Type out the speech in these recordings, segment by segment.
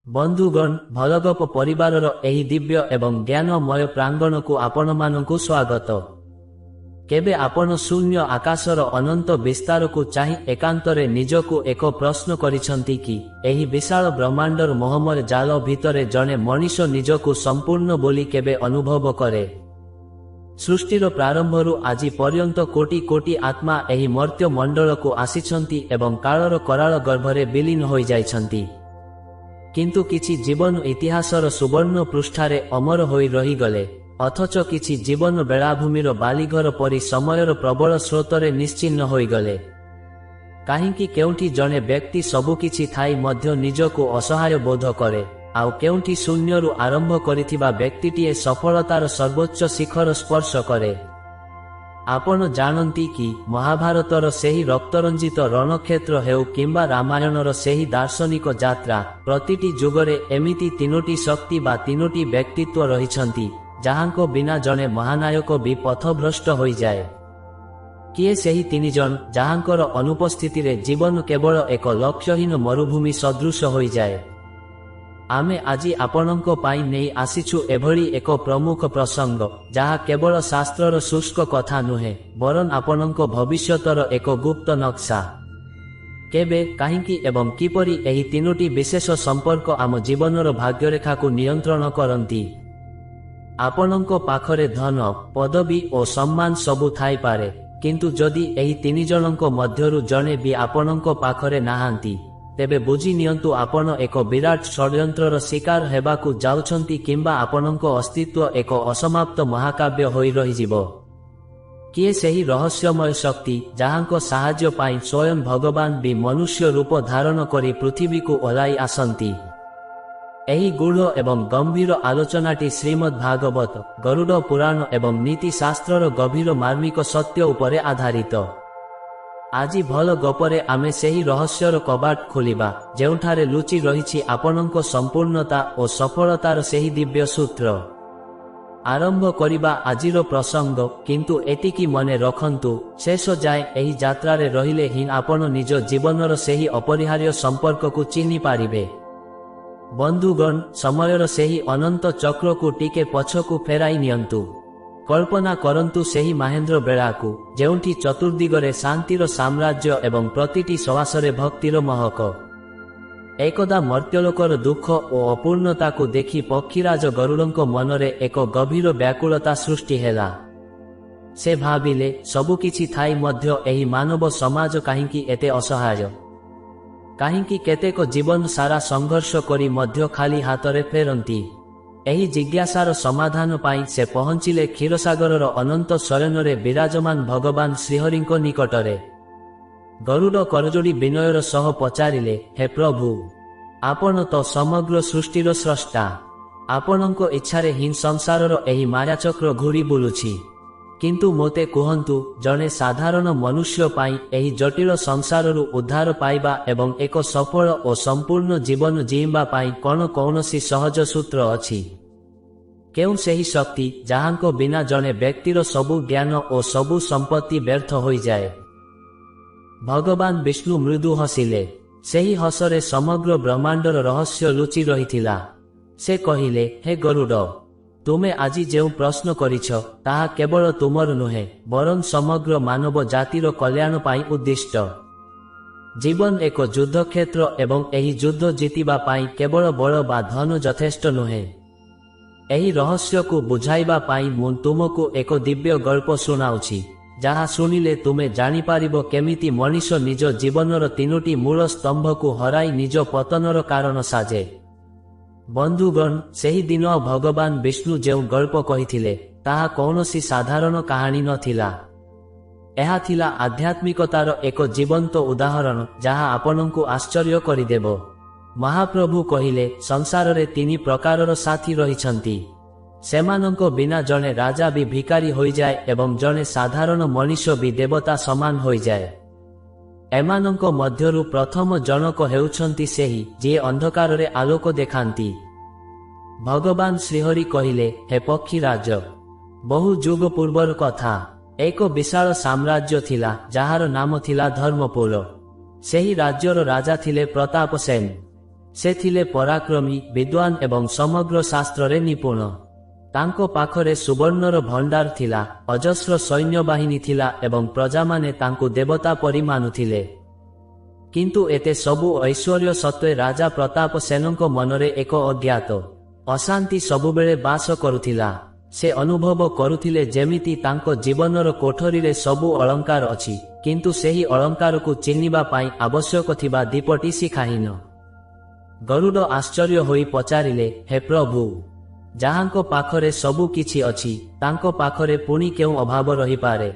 ବନ୍ଧୁଗଣ, ଭଲଗପ ପରିବାରର ଏହି ଦିବ୍ୟ ଏବଂ ଜ୍ଞାନମୟ ପ୍ରାଙ୍ଗଣକୁ ଆପଣମାନଙ୍କୁ ସ୍ୱାଗତ। କେବେ ଆପଣ ଶୂନ୍ୟ ଆକାଶର ଅନନ୍ତ ବିସ୍ତାରକୁ ଚାହିଁ ଏକାନ୍ତରେ ନିଜକୁ ଏକ ପ୍ରଶ୍ନ କରିଛନ୍ତି କି, ଏହି ବିଶାଳ ବ୍ରହ୍ମାଣ୍ଡର ମୋହମୟ ଜାଲ ଭିତରେ ଜଣେ ମଣିଷ ନିଜକୁ ସମ୍ପୂର୍ଣ୍ଣ ବୋଲି କେବେ ଅନୁଭବ କରେ? ସୃଷ୍ଟିର ପ୍ରାରମ୍ଭରୁ ଆଜି ପର୍ଯ୍ୟନ୍ତ କୋଟି କୋଟି ଆତ୍ମା ଏହି ମର୍ତ୍ତ୍ୟ ମଣ୍ଡଳକୁ ଆସିଛନ୍ତି ଏବଂ କାଳର କରାଳ ଗର୍ଭରେ ବିଲୀନ ହୋଇଯାଇଛନ୍ତି। କିନ୍ତୁ କିଛି ଜୀବନ ଇତିହାସର ସୁବର୍ଣ୍ଣ ପୃଷ୍ଠାରେ ଅମର ହୋଇ ରହିଗଲେ, ଅଥଚ କିଛି ଜୀବନ ବେଳାଭୂମିର ବାଲିଘର ପରି ସମୟର ପ୍ରବଳ ସ୍ରୋତରେ ନିଶ୍ଚିହ୍ନ ହୋଇଗଲେ। କାହିଁକି କେଉଁଠି ଜଣେ ବ୍ୟକ୍ତି ସବୁକିଛି ଥାଇ ମଧ୍ୟ ନିଜକୁ ଅସହାୟ ବୋଧ କରେ, ଆଉ କେଉଁଠି ଶୂନ୍ୟରୁ ଆରମ୍ଭ କରିଥିବା ବ୍ୟକ୍ତିଟିଏ ସଫଳତାର ସର୍ବୋଚ୍ଚ ଶିଖର ସ୍ପର୍ଶ କରେ? ଆପଣ ଜାଣନ୍ତି କି, ମହାଭାରତର ସେହି ରକ୍ତରଞ୍ଜିତ ରଣକ୍ଷେତ୍ର ହେଉ କିମ୍ବା ରାମାୟଣର ସେହି ଦାର୍ଶନିକ ଯାତ୍ରା, ପ୍ରତିଟି ଯୁଗରେ ଏମିତି ତିନୋଟି ଶକ୍ତି ବା ତିନୋଟି ବ୍ୟକ୍ତିତ୍ୱ ରହିଛନ୍ତି, ଯାହାଙ୍କ ବିନା ଜଣେ ମହାନାୟକ ବି ପଥଭ୍ରଷ୍ଟ ହୋଇଯାଏ। କିଏ ସେହି ତିନିଜଣ, ଯାହାଙ୍କର ଅନୁପସ୍ଥିତିରେ ଜୀବନ କେବଳ ଏକ ଲକ୍ଷ୍ୟହୀନ ମରୁଭୂମି ସଦୃଶ ହୋଇଯାଏ? ଆମେ ଆଜି ଆପଣଙ୍କ ପାଇଁ ନେଇ ଆସିଛୁ ଏଭଳି ଏକ ପ୍ରମୁଖ ପ୍ରସଙ୍ଗ, ଯାହା କେବଳ ଶାସ୍ତ୍ରର ଶୁଷ୍କ କଥା ନୁହେଁ, ବରଂ ଆପଣଙ୍କ ଭବିଷ୍ୟତର ଏକ ଗୁପ୍ତ ନକ୍ସା। କେବେ, କାହିଁକି ଏବଂ କିପରି ଏହି ତିନୋଟି ବିଶେଷ ସମ୍ପର୍କ ଆମ ଜୀବନର ଭାଗ୍ୟରେଖାକୁ ନିୟନ୍ତ୍ରଣ କରନ୍ତି? ଆପଣଙ୍କ ପାଖରେ ଧନ, ପଦବୀ ଓ ସମ୍ମାନ ସବୁ ଥାଇପାରେ, କିନ୍ତୁ ଯଦି ଏହି ତିନିଜଣଙ୍କ ମଧ୍ୟରୁ ଜଣେ ବି ଆପଣଙ୍କ ପାଖରେ ନାହାନ୍ତି, ତେବେ ବୁଝି ନିଅନ୍ତୁ ଆପଣ ଏକ ବିରାଟ ଷଡ଼ଯନ୍ତ୍ରର ଶିକାର ହେବାକୁ ଯାଉଛନ୍ତି କିମ୍ବା ଆପଣଙ୍କ ଅସ୍ତିତ୍ୱ ଏକ ଅସମାପ୍ତ ମହାକାବ୍ୟ ହୋଇ ରହିଯିବ। କିଏ ସେହି ରହସ୍ୟମୟ ଶକ୍ତି, ଯାହାଙ୍କ ସାହାଯ୍ୟ ପାଇଁ ସ୍ୱୟଂ ଭଗବାନ ବି ମନୁଷ୍ୟ ରୂପ ଧାରଣ କରି ପୃଥିବୀକୁ ଓହ୍ଲାଇ ଆସନ୍ତି? ଏହି ଗୂଢ଼ ଏବଂ ଗମ୍ଭୀର ଆଲୋଚନାଟି ଶ୍ରୀମଦ୍ ଭାଗବତ, ଗରୁଡ଼ ପୁରାଣ ଏବଂ ନୀତି ଶାସ୍ତ୍ରର ଗଭୀର ମାର୍ମିକ ସତ୍ୟ ଉପରେ ଆଧାରିତ। ଆଜି ଭଲ ଗପରେ ଆମେ ସେହି ରହସ୍ୟର କବାଟ ଖୋଲିବା, ଯେଉଁଠାରେ ଲୁଚି ରହିଛି ଆପଣଙ୍କ ସମ୍ପୂର୍ଣ୍ଣତା ଓ ସଫଳତାର ସେହି ଦିବ୍ୟ ସୂତ୍ର। ଆରମ୍ଭ କରିବା ଆଜିର ପ୍ରସଙ୍ଗ, କିନ୍ତୁ ଏତିକି ମନେ ରଖନ୍ତୁ, ଶେଷ ଯାଏ ଏହି ଯାତ୍ରାରେ ରହିଲେ ହିଁ ଆପଣ ନିଜ ଜୀବନର ସେହି ଅପରିହାର୍ଯ୍ୟ ସମ୍ପର୍କକୁ ଚିହ୍ନି ପାରିବେ। ବନ୍ଧୁଗଣ, ସମୟର ସେହି ଅନନ୍ତ ଚକ୍ରକୁ ଟିକେ ପଛକୁ ଫେରାଇ ନିଅନ୍ତୁ। କଳ୍ପନା କରନ୍ତୁ ସେହି ମାହେନ୍ଦ୍ର ବେଳାକୁ, ଯେଉଁଠି ଚତୁର୍ଦିଗରେ ଶାନ୍ତିର ସାମ୍ରାଜ୍ୟ ଏବଂ ପ୍ରତିଟି ଶ୍ୱାସରେ ଭକ୍ତିର ମହକ। ଏକଦା ମର୍ତ୍ତ୍ୟଲୋକର ଦୁଃଖ ଓ ଅପୂର୍ଣ୍ଣତାକୁ ଦେଖି ପକ୍ଷୀରାଜ ଗରୁଡ଼ଙ୍କ ମନରେ ଏକ ଗଭୀର ବ୍ୟାକୁଳତା ସୃଷ୍ଟି ହେଲା। ସେ ଭାବିଲେ, ସବୁକିଛି ଥାଇ ମଧ୍ୟ ଏହି ମାନବ ସମାଜ କାହିଁକି ଏତେ ଅସହାୟ? କାହିଁକି କେତେକ ଜୀବନ ସାରା ସଂଘର୍ଷ କରି ମଧ୍ୟ ଖାଲି ହାତରେ ଫେରନ୍ତି? ଏହି ଜିଜ୍ଞାସାର ସମାଧାନ ପାଇଁ ସେ ପହଞ୍ଚିଲେ କ୍ଷୀରସାଗରର ଅନନ୍ତ ଶୟନରେ ବିରାଜମାନ ଭଗବାନ ଶ୍ରୀହରିଙ୍କ ନିକଟରେ। ଗରୁଡ଼ କରଜୋଡ଼ି ବିନୟର ସହ ପଚାରିଲେ, ହେ ପ୍ରଭୁ, ଆପଣ ତ ସମଗ୍ର ସୃଷ୍ଟିର ସ୍ରଷ୍ଟା। ଆପଣଙ୍କ ଇଚ୍ଛାରେ ହିଁ ସଂସାରର ଏହି ମାୟାଚକ୍ର ଘୂରି ବୁଲୁଛି। କିନ୍ତୁ ମୋତେ କୁହନ୍ତୁ, ଜଣେ ସାଧାରଣ ମନୁଷ୍ୟ ପାଇଁ ଏହି ଜଟିଳ ସଂସାରରୁ ଉଦ୍ଧାର ପାଇବା ଏବଂ ଏକ ସଫଳ ଓ ସମ୍ପୂର୍ଣ୍ଣ ଜୀବନ ଜୀଇଁବା ପାଇଁ କ'ଣ କୌଣସି ସହଜ ସୂତ୍ର ଅଛି? କେଉଁ ସେହି ଶକ୍ତି, ଯାହାଙ୍କ ବିନା ଜଣେ ବ୍ୟକ୍ତିର ସବୁ ଜ୍ଞାନ ଓ ସବୁ ସମ୍ପତ୍ତି ବ୍ୟର୍ଥ ହୋଇଯାଏ? ଭଗବାନ ବିଷ୍ଣୁ ମୃଦୁ ହସିଲେ। ସେହି ହସରେ ସମଗ୍ର ବ୍ରହ୍ମାଣ୍ଡର ରହସ୍ୟ ଲୁଚି ରହିଥିଲା। ସେ କହିଲେ, ହେ ଗରୁଡ଼, ତୁମେ ଆଜି ଯେଉଁ ପ୍ରଶ୍ନ କରିଛ, ତାହା କେବଳ ତୁମର ନୁହେଁ, ବରଂ ସମଗ୍ର ମାନବ ଜାତିର କଲ୍ୟାଣ ପାଇଁ ଉଦ୍ଦିଷ୍ଟ। ଜୀବନ ଏକ ଯୁଦ୍ଧକ୍ଷେତ୍ର ଏବଂ ଏହି ଯୁଦ୍ଧ ଜିତିବା ପାଇଁ କେବଳ ବଳ ବା ଧନ ଯଥେଷ୍ଟ ନୁହେଁ। ଏହି ରହସ୍ୟକୁ ବୁଝାଇବା ପାଇଁ ମୁଁ ତୁମକୁ ଏକ ଦିବ୍ୟ ଗଳ୍ପ ଶୁଣାଉଛି, ଯାହା ଶୁଣିଲେ ତୁମେ ଜାଣିପାରିବ କେମିତି ମଣିଷ ନିଜ ଜୀବନର ତିନୋଟି ମୂଳ ସ୍ତମ୍ଭକୁ ହରାଇ ନିଜ ପତନର କାରଣ ସାଜେ। ବନ୍ଧୁଗଣ, ସେହି ଦିନ ଭଗବାନ ବିଷ୍ଣୁ ଯେଉଁ ଗଳ୍ପ କହିଥିଲେ, ତାହା କୌଣସି ସାଧାରଣ କାହାଣୀ ନଥିଲା। ଏହା ଥିଲା ଆଧ୍ୟାତ୍ମିକତାର ଏକ ଜୀବନ୍ତ ଉଦାହରଣ, ଯାହା ଆପଣଙ୍କୁ ଆଶ୍ଚର୍ଯ୍ୟ କରିଦେବ। ମହାପ୍ରଭୁ କହିଲେ, ସଂସାରରେ ତିନି ପ୍ରକାରର ସାଥୀ ରହିଛନ୍ତି। ସେମାନଙ୍କ ବିନା ଜଣେ ରାଜା ବି ଭିକାରୀ ହୋଇଯାଏ ଏବଂ ଜଣେ ସାଧାରଣ ମଣିଷ ବି ଦେବତା ସମାନ ହୋଇଯାଏ। ଏମାନଙ୍କ ମଧ୍ୟରୁ ପ୍ରଥମ ଜଣକ ହେଉଛନ୍ତି ସେହି, ଯିଏ ଅନ୍ଧକାରରେ ଆଲୋକ ଦେଖାନ୍ତି। ଭଗବାନ ଶ୍ରୀହରି କହିଲେ, ହେ ପକ୍ଷୀରାଜ, ବହୁ ଯୁଗ ପୂର୍ବର କଥା, ଏକ ବିଶାଳ ସାମ୍ରାଜ୍ୟ ଥିଲା, ଯାହାର ନାମ ଥିଲା ଧର୍ମପୁର। ସେହି ରାଜ୍ୟର ରାଜା ଥିଲେ ପ୍ରତାପ ସେନ। ସେ ଥିଲେ ପରାକ୍ରମୀ, ବିଦ୍ୱାନ ଏବଂ ସମଗ୍ର ଶାସ୍ତ୍ରରେ ନିପୁଣ। ତାଙ୍କ ପାଖରେ ସୁବର୍ଣ୍ଣର ଭଣ୍ଡାର ଥିଲା, ଅଜସ୍ର ସୈନ୍ୟବାହିନୀ ଥିଲା ଏବଂ ପ୍ରଜାମାନେ ତାଙ୍କୁ ଦେବତା ପରି ମାନୁଥିଲେ। କିନ୍ତୁ ଏତେ ସବୁ ଐଶ୍ୱର୍ଯ୍ୟ ସତ୍ତ୍ୱେ ରାଜା ପ୍ରତାପ ସେନଙ୍କ ମନରେ ଏକ ଅଜ୍ଞାତ ଅଶାନ୍ତି ସବୁବେଳେ ବାସ କରୁଥିଲା। ସେ ଅନୁଭବ କରୁଥିଲେ ଯେମିତି ତାଙ୍କ ଜୀବନର କୋଠରୀରେ ସବୁ ଅଳଙ୍କାର ଅଛି, କିନ୍ତୁ ସେହି ଅଳଙ୍କାରକୁ ଚିହ୍ନିବା ପାଇଁ ଆବଶ୍ୟକ ଥିବା ଦୀପଟି ଶିଖାହୀନ। ଗରୁଡ଼ ଆଶ୍ଚର୍ଯ୍ୟ ହୋଇ ପଚାରିଲେ, ହେ ପ୍ରଭୁ, ଯାହାଙ୍କ ପାଖରେ ସବୁ କିଛି ଅଛି, ତାଙ୍କ ପାଖରେ ପୁଣି କେଉଁ ଅଭାବ ରହିପାରେ?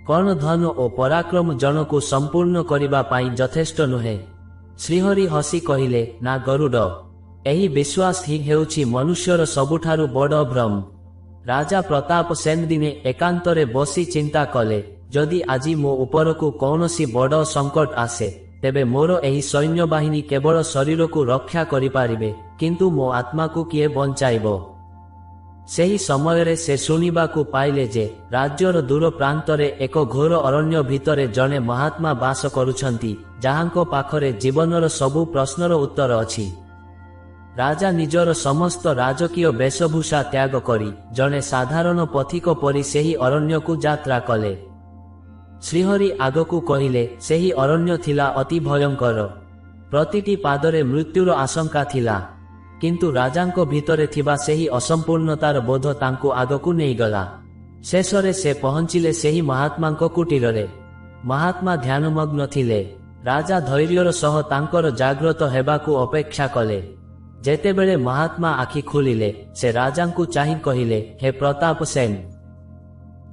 କଣ ଧନ ଓ ପରାକ୍ରମ ଜଣକୁ ସମ୍ପୂର୍ଣ୍ଣ କରିବା ପାଇଁ ଯଥେଷ୍ଟ ନୁହେଁ? ଶ୍ରୀହରି ହସି କହିଲେ, ନା ଗରୁଡ଼, ଏହି ବିଶ୍ୱାସ ହିଁ ହେଉଛି ମନୁଷ୍ୟର ସବୁଠାରୁ ବଡ଼ ଭ୍ରମ। ରାଜା ପ୍ରତାପ ସେନ ଦିନେ ଏକାନ୍ତରେ ବସି ଚିନ୍ତା କଲେ, ଯଦି ଆଜି ମୋ ଉପରକୁ କୌଣସି ବଡ଼ ସଙ୍କଟ ଆସେ, ତେବେ ମୋର ଏହି ସୈନ୍ୟବାହିନୀ କେବଳ ଶରୀରକୁ ରକ୍ଷା କରିପାରିବେ, କିନ୍ତୁ ମୋ ଆତ୍ମାକୁ କିଏ ବଞ୍ଚାଇବ? ସେହି ସମୟରେ ସେ ଶୁଣିବାକୁ ପାଇଲେ ଯେ ରାଜ୍ୟର ଦୂର ପ୍ରାନ୍ତରେ ଏକ ଘୋର ଅରଣ୍ୟ ଭିତରେ ଜଣେ ମହାତ୍ମା ବାସ କରୁଛନ୍ତି, ଯାହାଙ୍କ ପାଖରେ ଜୀବନର ସବୁ ପ୍ରଶ୍ନର ଉତ୍ତର ଅଛି। ରାଜା ନିଜର ସମସ୍ତ ରାଜକୀୟ ବେଶଭୂଷା ତ୍ୟାଗ କରି ଜଣେ ସାଧାରଣ ପଥିକ ପରି ସେହି ଅରଣ୍ୟକୁ ଯାତ୍ରା କଲେ। ଶ୍ରୀହରି ଆଗକୁ କହିଲେ, ସେହି ଅରଣ୍ୟ ଥିଲା ଅତି ଭୟଙ୍କର। ପ୍ରତିଟି ପାଦରେ ମୃତ୍ୟୁର ଆଶଙ୍କା ଥିଲା। କିନ୍ତୁ ରାଜାଙ୍କ ଭିତରେ ଥିବା ସେହି ଅସମ୍ପୂର୍ଣ୍ଣତାର ବୋଧ ତାଙ୍କୁ ଆଗକୁ ନେଇଗଲା। ଶେଷରେ ସେ ପହଞ୍ଚିଲେ ସେହି ମହାତ୍ମାଙ୍କ କୁଟୀରରେ। ମହାତ୍ମା ଧ୍ୟାନମଗ୍ନ ଥିଲେ। ରାଜା ଧୈର୍ଯ୍ୟର ସହ ତାଙ୍କର ଜାଗ୍ରତ ହେବାକୁ ଅପେକ୍ଷା କଲେ। ଯେତେବେଳେ ମହାତ୍ମା ଆଖି ଖୋଲିଲେ, ସେ ରାଜାଙ୍କୁ ଚାହିଁ କହିଲେ, ହେ ପ୍ରତାପ ସେନ,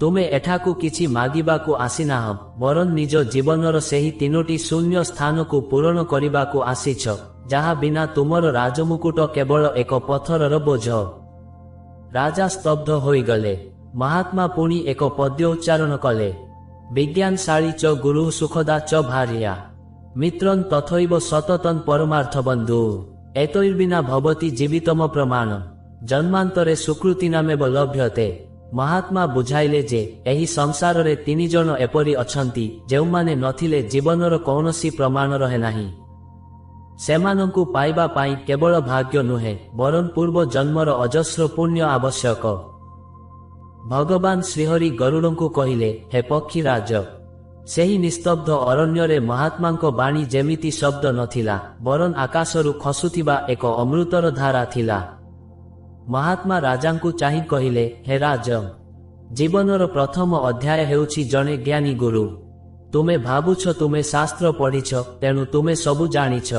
ତୁମେ ଏଠାକୁ କିଛି ମାଗିବାକୁ ଆସିନାହ, ବରଂ ନିଜ ଜୀବନର ସେହି 3ଟି ଶୂନ୍ୟ ସ୍ଥାନକୁ ପୂରଣ କରିବାକୁ ଆସିଛ, ଯାହା ବିନା ତୁମର ରାଜମୁକୁଟ କେବଳ ଏକ ପଥରର ବୋଝ। ରାଜା ସ୍ତବ୍ଧ ହୋଇଗଲେ। ମହାତ୍ମା ପୁଣି ଏକ ପଦ୍ୟ ଉଚ୍ଚାରଣ କଲେ, ବିଜ୍ଞାନଶାଳୀ ଚ ଗୁରୁ ସୁଖଦା ଚ ଭାର୍ୟା ମିତ୍ରନ୍ ତଥୈବ ସତତନ୍ ପରମାର୍ଥ ବନ୍ଧୁ ଏତୈର୍ବିନା ଭବତି ଜୀବିତମ ପ୍ରମାଣ ଜନ୍ମାନ୍ତରେ ସୁକୃତି ନାମେବ ଲଭ୍ୟତେ। ମହାତ୍ମା ବୁଝାଇଲେ ଯେ ଏହି ସଂସାରରେ 3 ଜଣ ଏପରି ଅଛନ୍ତି, ଯେଉଁମାନେ ନଥିଲେ ଜୀବନର କୌଣସି ପ୍ରମାଣ ରହେ ନାହିଁ। ସେମାନଙ୍କୁ ପାଇବା ପାଇଁ କେବଳ ଭାଗ୍ୟ ନୁହେଁ, ବରଂ ପୂର୍ବ ଜନ୍ମର ଅଜସ୍ର ପୁଣ୍ୟ ଆବଶ୍ୟକ। ଭଗବାନ ଶ୍ରୀହରି ଗରୁଡ଼ଙ୍କୁ କହିଲେ, ହେ ପକ୍ଷୀରାଜ, ସେହି ନିସ୍ତବ୍ଧ ଅରଣ୍ୟରେ ମହାତ୍ମାଙ୍କ ବାଣୀ ଯେମିତି ଶବ୍ଦ ନଥିଲା, ବରଂ ଆକାଶରୁ ଖସୁଥିବା ଏକ ଅମୃତର ଧାରା ଥିଲା। ମହାତ୍ମା ରାଜାଙ୍କୁ ଚାହିଁ କହିଲେ, ହେ ରାଜ, ଜୀବନର ପ୍ରଥମ ଅଧ୍ୟାୟ ହେଉଛି ଜଣେ ଜ୍ଞାନୀ ଗୁରୁ। ତୁମେ ଭାବୁଛ ତୁମେ ଶାସ୍ତ୍ର ପଢ଼ିଛ, ତେଣୁ ତୁମେ ସବୁ ଜାଣିଛ।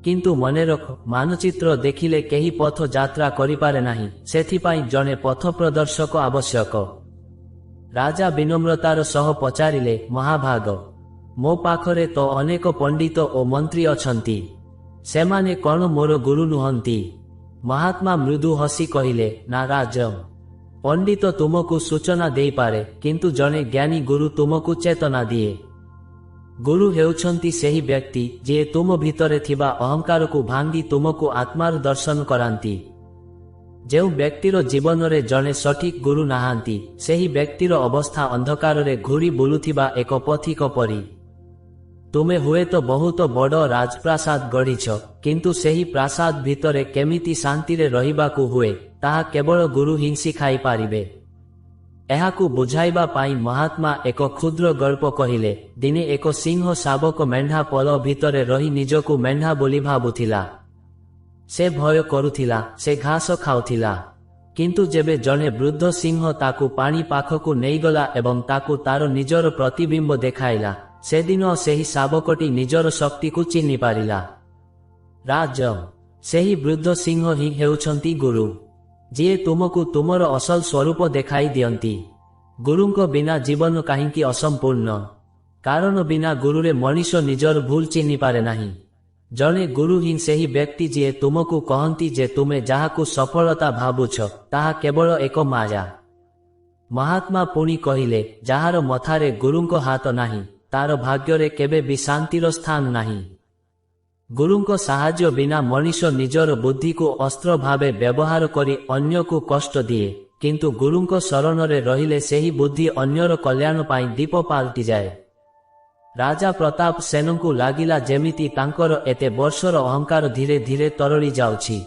କିନ୍ତୁ ମନେରଖ, ମାନଚିତ୍ର ଦେଖିଲେ କେହି ପଥ ଯାତ୍ରା କରିପାରେ ନାହିଁ, ସେଥିପାଇଁ ଜଣେ ପଥ ପ୍ରଦର୍ଶକ ଆବଶ୍ୟକ। ରାଜା ବିନମ୍ରତାର ସହ ପଚାରିଲେ, ମହାଭାଗ, ମୋ ପାଖରେ ତ ଅନେକ ପଣ୍ଡିତ ଓ ମନ୍ତ୍ରୀ ଅଛନ୍ତି, ସେମାନେ କଣ ମୋର ଗୁରୁ ନୁହନ୍ତି? ମହାତ୍ମା ମୃଦୁ ହସି କହିଲେ, ନା ରାଜ, ପଣ୍ଡିତ ତୁମକୁ ସୂଚନା ଦେଇପାରେ, କିନ୍ତୁ ଜଣେ ଜ୍ଞାନୀ ଗୁରୁ ତୁମକୁ ଚେତନା ଦିଏ। ଗୁରୁ ହେଉଛନ୍ତି ସେହି ବ୍ୟକ୍ତି ଯିଏ ତୁମ ଭିତରେ ଥିବା ଅହଙ୍କାରକୁ ଭାଙ୍ଗି ତୁମକୁ ଆତ୍ମାର ଦର୍ଶନ କରାନ୍ତି। ଯେଉଁ ବ୍ୟକ୍ତିର ଜୀବନରେ ଜଣେ ସଠିକ୍ ଗୁରୁ ନାହାନ୍ତି, ସେହି ବ୍ୟକ୍ତିର ଅବସ୍ଥା ଅନ୍ଧକାରରେ ଘୁରି ବୁଲୁଥିବା ଏକ ପଥିକ ପରି। ତୁମେ ହୁଏତ ବହୁତ ବଡ଼ ରାଜପ୍ରାସାଦ ଗଢ଼ିଛ, କିନ୍ତୁ ସେହି ପ୍ରାସାଦ ଭିତରେ କେମିତି ଶାନ୍ତିରେ ରହିବାକୁ ହୁଏ, ତାହା କେବଳ ଗୁରୁ ହିଁ ଶିଖାଇ ପାରିବେ। ଏହାକୁ ବୁଝାଇବା ପାଇଁ ମହାତ୍ମା ଏକ କ୍ଷୁଦ୍ର ଗଳ୍ପ କହିଲେ। ଦିନେ ଏକ ସିଂହ ଶାବକ ମେଣ୍ଢା ପଲ ଭିତରେ ରହି ନିଜକୁ ମେଣ୍ଢା ବୋଲି ଭାବୁଥିଲା। ସେ ଭୟ କରୁଥିଲା, ସେ ଘାସ ଖାଉଥିଲା। କିନ୍ତୁ ଯେବେ ଜଣେ ବୃଦ୍ଧ ସିଂହ ତାକୁ ପାଣି ପାଖକୁ ନେଇଗଲା ଏବଂ ତାକୁ ତାର ନିଜର ପ୍ରତିବିମ୍ବ ଦେଖାଇଲା, ସେଦିନ ସେହି ଶାବକଟି ନିଜର ଶକ୍ତିକୁ ଚିହ୍ନି ପାରିଲା। ରାଜ, ସେହି ବୃଦ୍ଧ ସିଂହ ହିଁ ହେଉଛନ୍ତି ଗୁରୁ, ଯିଏ ତୁମକୁ ତୁମର ଅସଲ ସ୍ୱରୂପ ଦେଖାଇ ଦିଅନ୍ତି। ଗୁରୁଙ୍କ ବିନା ଜୀବନ କାହିଁକି ଅସମ୍ପୂର୍ଣ୍ଣ? କାରଣ ବିନା ଗୁରୁରେ ମଣିଷ ନିଜର ଭୁଲ ଚିହ୍ନି ପାରେ ନାହିଁ। ଜଣେ ଗୁରୁ ହିଁ ସେହି ବ୍ୟକ୍ତି ଯିଏ ତୁମକୁ କହନ୍ତି ଯେ ତୁମେ ଯାହାକୁ ସଫଳତା ଭାବୁଛ, ତାହା କେବଳ ଏକ ମାୟା। ମହାତ୍ମା ପୁଣି କହିଲେ, ଯାହାର ମଥାରେ ଗୁରୁଙ୍କ ହାତ ନାହିଁ, ତାର ଭାଗ୍ୟରେ କେବେ ବି ଶାନ୍ତିର ସ୍ଥାନ ନାହିଁ। ଗୁରୁଙ୍କ ସାହାଯ୍ୟ ବିନା ମଣିଷ ନିଜର ବୁଦ୍ଧିକୁ ଅସ୍ତ୍ର ଭାବେ ବ୍ୟବହାର କରି ଅନ୍ୟକୁ କଷ୍ଟ ଦିଏ, କିନ୍ତୁ ଗୁରୁଙ୍କ ଶରଣରେ ରହିଲେ ସେହି ବୁଦ୍ଧି ଅନ୍ୟର କଲ୍ୟାଣ ପାଇଁ ଦୀପ ପାଲଟିଯାଏ। ରାଜା ପ୍ରତାପ ସେନଙ୍କୁ ଲାଗିଲା ଯେମିତି ତାଙ୍କର ଏତେ ବର୍ଷର ଅହଙ୍କାର ଧୀରେ ଧୀରେ ତରଳି ଯାଉଛି।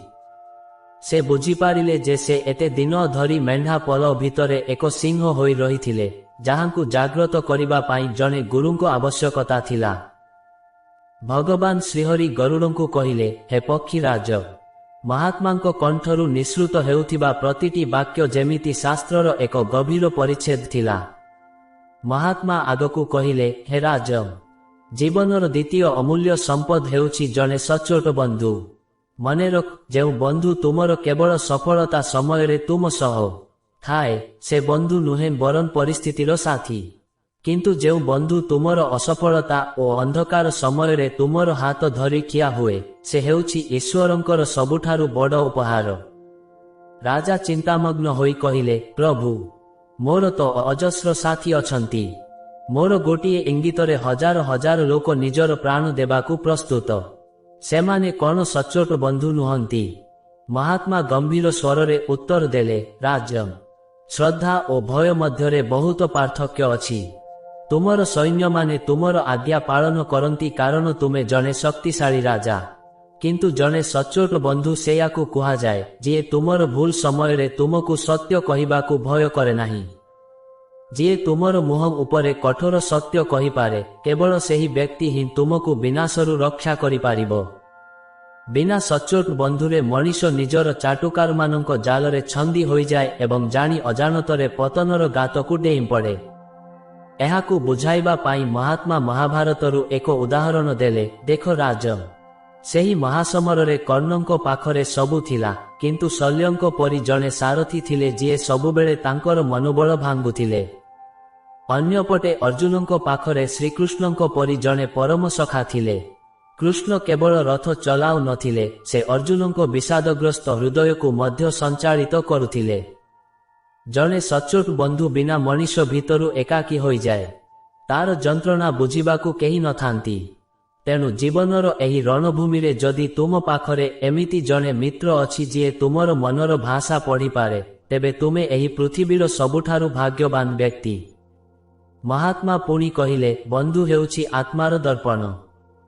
ସେ ବୁଝିପାରିଲେ ଯେ ସେ ଏତେ ଦିନ ଧରି ମେଣ୍ଢା ପଲ ଭିତରେ ଏକ ସିଂହ ହୋଇ ରହିଥିଲେ, ଯାହାଙ୍କୁ ଜାଗ୍ରତ କରିବା ପାଇଁ ଜଣେ ଗୁରୁଙ୍କ ଆବଶ୍ୟକତା ଥିଲା। ଭଗବାନ ଶ୍ରୀହରି ଗରୁଡ଼ଙ୍କୁ କହିଲେ, ହେ ପକ୍ଷୀରାଜ, ମହାତ୍ମାଙ୍କ କଣ୍ଠରୁ ନିଃସୃତ ହେଉଥିବା ପ୍ରତିଟି ବାକ୍ୟ ଯେମିତି ଶାସ୍ତ୍ରର ଏକ ଗଭୀର ପରିଚ୍ଛେଦ ଥିଲା। ମହାତ୍ମା ଆଗକୁ କହିଲେ, ହେ ରାଜ, ଜୀବନର ଦ୍ୱିତୀୟ ଅମୂଲ୍ୟ ସମ୍ପଦ ହେଉଛି ଜଣେ ସଚ୍ଚୋଟ ବନ୍ଧୁ। ମନେରଖ, ଯେଉଁ ବନ୍ଧୁ ତୁମର କେବଳ ସଫଳତା ସମୟରେ ତୁମ ସହ ଥାଏ, ସେ ବନ୍ଧୁ ନୁହେଁ ବରଂ ପରିସ୍ଥିତିର ସାଥୀ। କିନ୍ତୁ ଯେଉଁ ବନ୍ଧୁ ତୁମର ଅସଫଳତା ଓ ଅନ୍ଧକାର ସମୟରେ ତୁମର ହାତ ଧରି ଠିଆ ହୁଏ, ସେ ହେଉଛି ଈଶ୍ୱରଙ୍କର ସବୁଠାରୁ ବଡ଼ ଉପହାର। ରାଜା ଚିନ୍ତାମଗ୍ନ ହୋଇ କହିଲେ, ପ୍ରଭୁ, ମୋର ତ ଅଜସ୍ର ସାଥୀ ଅଛନ୍ତି। ମୋର ଗୋଟିଏ ଇଙ୍ଗିତରେ ହଜାର ହଜାର ଲୋକ ନିଜର ପ୍ରାଣ ଦେବାକୁ ପ୍ରସ୍ତୁତ। ସେମାନେ କ'ଣ ସଚ୍ଚୋଟ ବନ୍ଧୁ ନୁହନ୍ତି? ମହାତ୍ମା ଗମ୍ଭୀର ସ୍ୱରରେ ଉତ୍ତର ଦେଲେ, ରାଜନ୍, ଶ୍ରଦ୍ଧା ଓ ଭୟ ମଧ୍ୟରେ ବହୁତ ପାର୍ଥକ୍ୟ ଅଛି। ତୁମର ସୈନ୍ୟମାନେ ତୁମର ଆଜ୍ଞା ପାଳନ କରନ୍ତି କାରଣ ତୁମେ ଜଣେ ଶକ୍ତିଶାଳୀ ରାଜା। କିନ୍ତୁ ଜଣେ ସଚ୍ଚୋଟ ବନ୍ଧୁ ସେଇଆକୁ କୁହାଯାଏ, ଯିଏ ତୁମର ଭୁଲ ସମୟରେ ତୁମକୁ ସତ୍ୟ କହିବାକୁ ଭୟ କରେ ନାହିଁ। ଯିଏ ତୁମର ମୁହଁ ଉପରେ କଠୋର ସତ୍ୟ କହିପାରେ, କେବଳ ସେହି ବ୍ୟକ୍ତି ହିଁ ତୁମକୁ ବିନାଶରୁ ରକ୍ଷା କରିପାରିବ। ବିନା ସଚ୍ଚୋଟ ବନ୍ଧୁରେ ମଣିଷ ନିଜର ଚାଟୁକାରମାନଙ୍କ ଜାଲରେ ଛନ୍ଦି ହୋଇଯାଏ ଏବଂ ଜାଣି ଅଜାଣତରେ ପତନର ଗାତକୁ ଡେଇଁ ପଡ଼େ। ଏହାକୁ ବୁଝାଇବା ପାଇଁ ମହାତ୍ମା ମହାଭାରତରୁ ଏକ ଉଦାହରଣ ଦେଲେ, ଦେଖ ରାଜନ୍, ସେହି ମହାସମରରେ କର୍ଣ୍ଣଙ୍କ ପାଖରେ ସବୁ ଥିଲା, କିନ୍ତୁ ଶଲ୍ୟଙ୍କ ପରି ଜଣେ ସାରଥୀ ଥିଲେ ଯିଏ ସବୁବେଳେ ତାଙ୍କର ମନୋବଳ ଭାଙ୍ଗୁଥିଲେ। ଅନ୍ୟପଟେ ଅର୍ଜୁନଙ୍କ ପାଖରେ ଶ୍ରୀକୃଷ୍ଣଙ୍କ ପରି ଜଣେ ପରମ ସଖା ଥିଲେ। କୃଷ୍ଣ କେବଳ ରଥ ଚଲାଉ ନଥିଲେ, ସେ ଅର୍ଜୁନଙ୍କ ବିଷାଦଗ୍ରସ୍ତ ହୃଦୟକୁ ମଧ୍ୟ ସଞ୍ଚାଳିତ କରୁଥିଲେ। ଜଣେ ସଚ୍ଚୋଟ ବନ୍ଧୁ ବିନା ମଣିଷ ଭିତରୁ ଏକାକୀ ହୋଇଯାଏ। ତାର ଯନ୍ତ୍ରଣା ବୁଝିବାକୁ କେହି ନଥାନ୍ତି। ତେଣୁ ଜୀବନର ଏହି ରଣଭୂମିରେ ଯଦି ତୁମ ପାଖରେ ଏମିତି ଜଣେ ମିତ୍ର ଅଛି ଯିଏ ତୁମର ମନର ଭାଷା ପଢ଼ିପାରେ, ତେବେ ତୁମେ ଏହି ପୃଥିବୀର ସବୁଠାରୁ ଭାଗ୍ୟବାନ ବ୍ୟକ୍ତି। ମହାତ୍ମା ପୁଣି କହିଲେ, ବନ୍ଧୁ ହେଉଛି ଆତ୍ମାର ଦର୍ପଣ।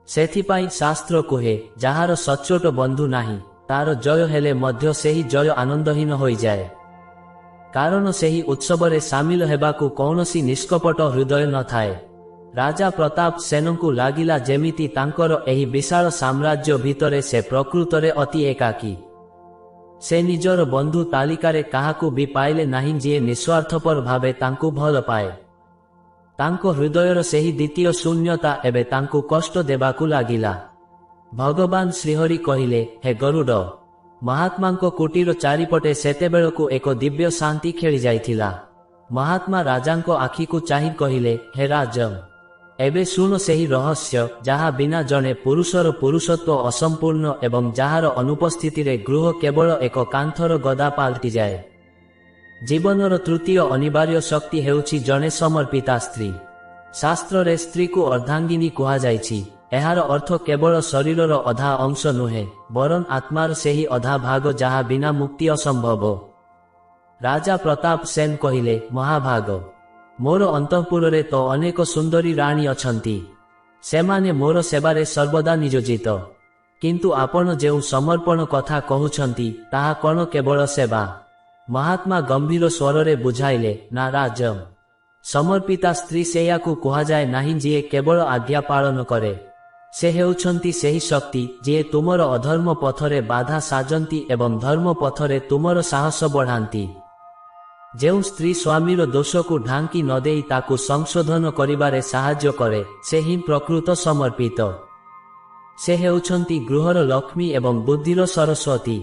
ସେଥିପାଇଁ ଶାସ୍ତ୍ର କୁହେ, ଯାହାର ସଚ୍ଚୋଟ ବନ୍ଧୁ ନାହିଁ, ତାର ଜୟ ହେଲେ ମଧ୍ୟ ସେହି ଜୟ ଆନନ୍ଦହୀନ ହୋଇଯାଏ। କାରଣ ସେହି ଉତ୍ସବରେ ସାମିଲ ହେବାକୁ କୌଣସି ନିଷ୍କପଟ ହୃଦୟ ନଥାଏ। ରାଜା ପ୍ରତାପ ସେନଙ୍କୁ ଲାଗିଲା ଯେମିତି ତାଙ୍କର ଏହି ବିଶାଳ ସାମ୍ରାଜ୍ୟ ଭିତରେ ସେ ପ୍ରକୃତରେ ଅତି ଏକାକୀ। ସେ ନିଜର ବନ୍ଧୁ ତାଲିକାରେ କାହାକୁ ବି ପାଇଲେ ନାହିଁ ଯିଏ ନିଃସ୍ୱାର୍ଥପର ଭାବେ ତାଙ୍କୁ ଭଲ ପାଏ। ତାଙ୍କ ହୃଦୟର ସେହି ଦ୍ୱିତୀୟ ଶୂନ୍ୟତା ଏବେ ତାଙ୍କୁ କଷ୍ଟ ଦେବାକୁ ଲାଗିଲା। ଭଗବାନ ଶ୍ରୀହରି କହିଲେ, ହେ ଗରୁଡ଼, ମହାତ୍ମାଙ୍କ କୁଟୀର ଚାରିପଟେ ସେତେବେଳକୁ ଏକ ଦିବ୍ୟ ଶାନ୍ତି ଖେଳିଯାଇଥିଲା। ମହାତ୍ମା ରାଜାଙ୍କ ଆଖିକୁ ଚାହିଁ କହିଲେ, ହେ ରାଜନ୍, ଏବେ ଶୁଣ ସେହି ରହସ୍ୟ, ଯାହା ବିନା ଜଣେ ପୁରୁଷର ପୁରୁଷତ୍ୱ ଅସମ୍ପୂର୍ଣ୍ଣ ଏବଂ ଯାହାର ଅନୁପସ୍ଥିତିରେ ଗୃହ କେବଳ ଏକ କାନ୍ଥର ଗଦା ପାଲଟିଯାଏ। ଜୀବନର ତୃତୀୟ ଅନିବାର୍ଯ୍ୟ ଶକ୍ତି ହେଉଛି ଜଣେ ସମର୍ପିତା ସ୍ତ୍ରୀ। ଶାସ୍ତ୍ରରେ ସ୍ତ୍ରୀକୁ ଅର୍ଦ୍ଧାଙ୍ଗିନୀ କୁହାଯାଇଛି। ଏହାର ଅର୍ଥ କେବଳ ଶରୀରର ଅଧା ଅଂଶ ନୁହେଁ, ବରଂ ଆତ୍ମାର ସେହି ଅଧା ଭାଗ ଯାହା ବିନା ମୁକ୍ତି ଅସମ୍ଭବ। ରାଜା ପ୍ରତାପ ସେନ କହିଲେ, ମହାଭାଗ, ମୋର ଅନ୍ତଃପୁରରେ ତ ଅନେକ ସୁନ୍ଦରୀ ରାଣୀ ଅଛନ୍ତି। ସେମାନେ ମୋର ସେବାରେ ସର୍ବଦା ନିୟୋଜିତ। କିନ୍ତୁ ଆପଣ ଯେଉଁ ସମର୍ପଣ କଥା କହୁଛନ୍ତି, ତାହା କ'ଣ କେବଳ ସେବା? ମହାତ୍ମା ଗମ୍ଭୀର ସ୍ୱରରେ ବୁଝାଇଲେ, ନା ରାଜନ୍, ସମର୍ପିତା ସ୍ତ୍ରୀ ସେଇଆକୁ କୁହାଯାଏ ନାହିଁ ଯିଏ କେବଳ ଆଜ୍ଞା ପାଳନ କରେ। ସେ ହେଉଛନ୍ତି ସେହି ଶକ୍ତି, ଯିଏ ତୁମର ଅଧର୍ମ ପଥରେ ବାଧା ସାଜନ୍ତି ଏବଂ ଧର୍ମ ପଥରେ ତୁମର ସାହସ ବଢ଼ାନ୍ତି। ଯେଉଁ ସ୍ତ୍ରୀ ସ୍ୱାମୀର ଦୋଷକୁ ଢାଙ୍କି ନ ଦେଇ ତାକୁ ସଂଶୋଧନ କରିବାରେ ସାହାଯ୍ୟ କରେ, ସେ ହିଁ ପ୍ରକୃତ ସମର୍ପିତ। ସେ ହେଉଛନ୍ତି ଗୃହର ଲକ୍ଷ୍ମୀ ଏବଂ ବୁଦ୍ଧିର ସରସ୍ୱତୀ।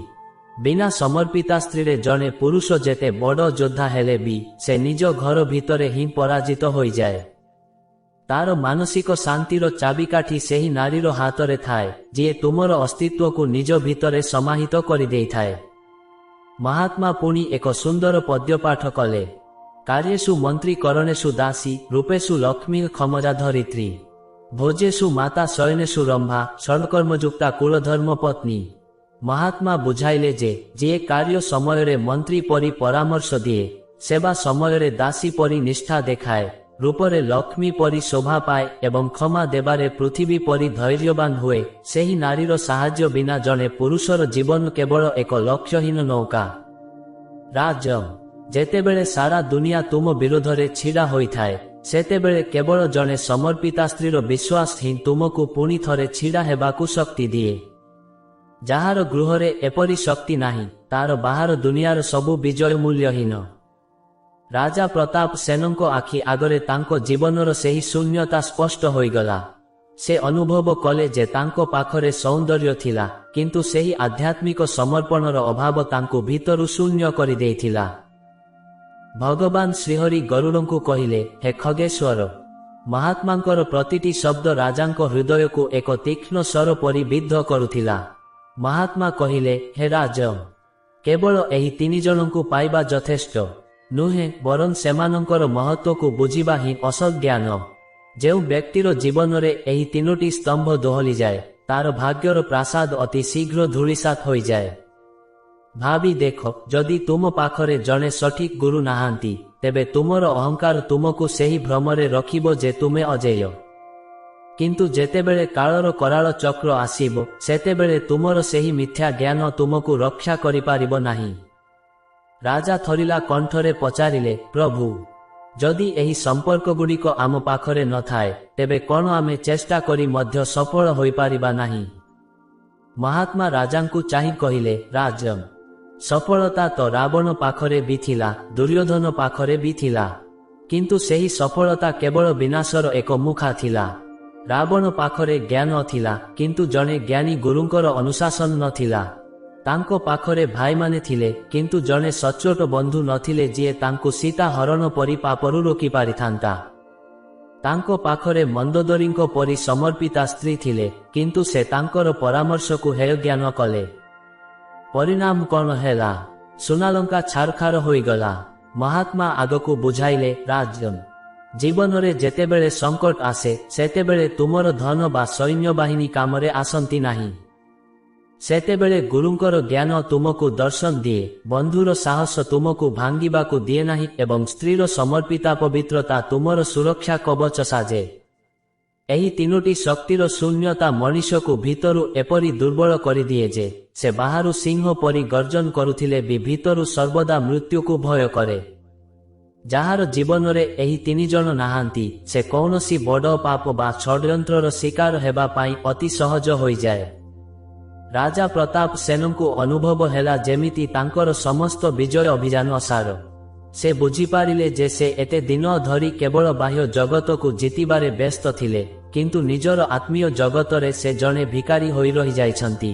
ବିନା ସମର୍ପିତା ସ୍ତ୍ରୀରେ ଜଣେ ପୁରୁଷ ଯେତେ ବଡ଼ ଯୋଦ୍ଧା ହେଲେ ବି ସେ ନିଜ ଘର ଭିତରେ ହିଁ ପରାଜିତ ହୋଇଯାଏ। ତାର ମାନସିକ ଶାନ୍ତିର ଚାବିକାଠି ସେହି ନାରୀର ହାତରେ ଥାଏ, ଯିଏ ତୁମର ଅସ୍ତିତ୍ୱକୁ ନିଜ ଭିତରେ ସମାହିତ କରିଦେଇଥାଏ। ମହାତ୍ମା ପୁଣି ଏକ ସୁନ୍ଦର ପଦ୍ୟପାଠ କଲେ, କାର୍ଯ୍ୟେଷୁ ମନ୍ତ୍ରୀ କरणेषु ଦାସୀ, ରୂପେଷୁ ଲକ୍ଷ୍ମୀ କ୍ଷମଜା ଧରିତ୍ରୀ, ଭୋଜେଷୁ ମାତା ଶୟନେଷୁ ରମ୍ଭା, ଷଡ଼କର୍ମଯୁକ୍ତା କୁଳଧର୍ମ ପତ୍ନୀ। ମହାତ୍ମା ବୁଝାଇଲେ ଯେ, ଯିଏ କାର୍ଯ୍ୟ ସମୟରେ ମନ୍ତ୍ରୀ ପରି ପରାମର୍ଶ ଦିଏ, ସେବା ସମୟରେ ଦାସୀ ପରି ନିଷ୍ଠା ଦେଖାଏ ରୂପରେ ଲକ୍ଷ୍ମୀ ପରି ଶୋଭା ପାଏ ଏବଂ କ୍ଷମା ଦେବାରେ ପୃଥିବୀ ପରି ଧୈର୍ଯ୍ୟବାନ ହୁଏ, ସେହି ନାରୀର ସାହାଯ୍ୟ ବିନା ଜଣେ ପୁରୁଷର ଜୀବନ କେବଳ ଏକ ଲକ୍ଷ୍ୟହୀନ ନୌକା। ରାଜମ, ଯେତେବେଳେ ସାରା ଦୁନିଆ ତୁମ ବିରୋଧରେ ଛିଡ଼ା ହୋଇଥାଏ, ସେତେବେଳେ କେବଳ ଜଣେ ସମର୍ପିତା ସ୍ତ୍ରୀର ବିଶ୍ୱାସ ହିଁ ତୁମକୁ ପୁଣି ଥରେ ଛିଡ଼ା ହେବାକୁ ଶକ୍ତି ଦିଏ। ଯାହାର ଗୃହରେ ଏପରି ଶକ୍ତି ନାହିଁ, ତାର ବାହାର ଦୁନିଆର ସବୁ ବିଜୟ ମୂଲ୍ୟହୀନ। ରାଜା ପ୍ରତାପ ସେନଙ୍କ ଆଖି ଆଗରେ ତାଙ୍କ ଜୀବନର ସେହି ଶୂନ୍ୟତା ସ୍ପଷ୍ଟ ହୋଇଗଲା। ସେ ଅନୁଭବ କଲେ ଯେ ତାଙ୍କ ପାଖରେ ସୌନ୍ଦର୍ଯ୍ୟ ଥିଲା, କିନ୍ତୁ ସେହି ଆଧ୍ୟାତ୍ମିକ ସମର୍ପଣର ଅଭାବ ତାଙ୍କୁ ଭିତରୁ ଶୂନ୍ୟ କରିଦେଇଥିଲା। ଭଗବାନ ଶ୍ରୀହରି ଗରୁଡ଼ଙ୍କୁ କହିଲେ, ହେ ଖଗେଶ୍ୱର। ମହାତ୍ମାଙ୍କର ପ୍ରତିଟି ଶବ୍ଦ ରାଜାଙ୍କ ହୃଦୟକୁ ଏକ ତୀକ୍ଷ୍ଣ ସ୍ୱର ପରି ବିଦ୍ଧ କରୁଥିଲା। ମହାତ୍ମା କହିଲେ, ହେ ରାଜମ, କେବଳ ଏହି 3 ଜଣଙ୍କୁ ପାଇବା ଯଥେଷ୍ଟ ନୁହେଁ, ବରଂ ସେମାନଙ୍କର ମହତ୍ତ୍ୱକୁ ବୁଝିବା ହିଁ ଅସଲ ଜ୍ଞାନ। ଯେଉଁ ବ୍ୟକ୍ତିର ଜୀବନରେ ଏହି 3ଟି ସ୍ତମ୍ଭ ଦୋହଲିଯାଏ, ତାର ଭାଗ୍ୟର ପ୍ରାସାଦ ଅତି ଶୀଘ୍ର ଧୂଳିସାତ୍ ହୋଇଯାଏ। ଭାବି ଦେଖ, ଯଦି ତୁମ ପାଖରେ ଜଣେ ସଠିକ୍ ଗୁରୁ ନାହାନ୍ତି, ତେବେ ତୁମର ଅହଙ୍କାର ତୁମକୁ ସେହି ଭ୍ରମରେ ରଖିବ ଯେ ତୁମେ ଅଜେୟ। କିନ୍ତୁ ଯେତେବେଳେ କାଳର କରାଳ ଚକ୍ର ଆସିବ, ସେତେବେଳେ ତୁମର ସେହି ମିଥ୍ୟା ଜ୍ଞାନ ତୁମକୁ ରକ୍ଷା କରିପାରିବ ନାହିଁ। ରାଜା ଥରିଲା କଣ୍ଠରେ ପଚାରିଲେ, ପ୍ରଭୁ, ଯଦି ଏହି ସମ୍ପର୍କଗୁଡ଼ିକ ଆମ ପାଖରେ ନଥାଏ, ତେବେ କ'ଣ ଆମେ ଚେଷ୍ଟା କରି ମଧ୍ୟ ସଫଳ ହୋଇପାରିବା ନାହିଁ? ମହାତ୍ମା ରାଜାଙ୍କୁ ଚାହିଁ କହିଲେ, ରାଜମ, ସଫଳତା ତ ରାବଣ ପାଖରେ ବି ଥିଲା, ଦୁର୍ଯ୍ୟୋଧନ ପାଖରେ ବି ଥିଲା, କିନ୍ତୁ ସେହି ସଫଳତା କେବଳ ବିନାଶର ଏକ ମୁଖା ଥିଲା। ରାବଣ ପାଖରେ ଜ୍ଞାନ ଥିଲା, କିନ୍ତୁ ଜଣେ ଜ୍ଞାନୀ ଗୁରୁଙ୍କର ଅନୁଶାସନ ନଥିଲା। ତାଙ୍କ ପାଖରେ ଭାଇମାନେ ଥିଲେ, କିନ୍ତୁ ଜଣେ ସଚ୍ଚୋଟ ବନ୍ଧୁ ନଥିଲେ ଯିଏ ତାଙ୍କୁ ସୀତା ହରଣ ପରି ପାପରୁ ରୋକି ପାରିଥାନ୍ତା। ତାଙ୍କ ପାଖରେ ମନ୍ଦୋଦରୀଙ୍କ ପରି ସମର୍ପିତା ସ୍ତ୍ରୀ ଥିଲେ, କିନ୍ତୁ ସେ ତାଙ୍କର ପରାମର୍ଶକୁ ହେୟ ଜ୍ଞାନ କଲେ। ପରିଣାମ କ'ଣ ହେଲା? ସୁନାଲଙ୍କା ଛାରଖାର ହୋଇଗଲା। ମହାତ୍ମା ଆଗକୁ ବୁଝାଇଲେ, ରାଜମ, ଜୀବନରେ ଯେତେବେଳେ ସଙ୍କଟ ଆସେ, ସେତେବେଳେ ତୁମର ଧନ ବା ସୈନ୍ୟବାହିନୀ କାମରେ ଆସନ୍ତି ନାହିଁ। ସେତେବେଳେ ଗୁରୁଙ୍କର ଜ୍ଞାନ ତୁମକୁ ଦର୍ଶନ ଦିଏ, ବନ୍ଧୁର ସାହସ ତୁମକୁ ଭାଙ୍ଗିବାକୁ ଦିଏ ନାହିଁ ଏବଂ ସ୍ତ୍ରୀର ସମର୍ପିତା ପବିତ୍ରତା ତୁମର ସୁରକ୍ଷା କବଚ ସାଜେ। ଏହି 3ଟି ଶକ୍ତିର ଶୂନ୍ୟତା ମଣିଷକୁ ଭିତରୁ ଏପରି ଦୁର୍ବଳ କରିଦିଏ ଯେ ସେ ବାହାରୁ ସିଂହ ପରି ଗର୍ଜନ କରୁଥିଲେ ବି ଭିତରୁ ସର୍ବଦା ମୃତ୍ୟୁକୁ ଭୟ କରେ। ଯାହାର ଜୀବନରେ ଏହି 3 ଜଣ ନାହାନ୍ତି, ସେ କୌଣସି ବଡ଼ ପାପ ବା ଷଡ଼ଯନ୍ତ୍ରର ଶିକାର ହେବା ପାଇଁ ଅତି ସହଜ ହୋଇଯାଏ। ରାଜା ପ୍ରତାପ ସେନଙ୍କୁ ଅନୁଭବ ହେଲା ଯେମିତି ତାଙ୍କର ସମସ୍ତ ବିଜୟ ଅଭିଯାନ ଅସାର। ସେ ବୁଝିପାରିଲେ ଯେ ସେ ଏତେ ଦିନ ଧରି କେବଳ ବାହ୍ୟ ଜଗତକୁ ଜିତିବାରେ ବ୍ୟସ୍ତ ଥିଲେ, କିନ୍ତୁ ନିଜର ଆତ୍ମୀୟ ଜଗତରେ ସେ ଜଣେ ଭିକାରୀ ହୋଇ ରହିଯାଇଛନ୍ତି।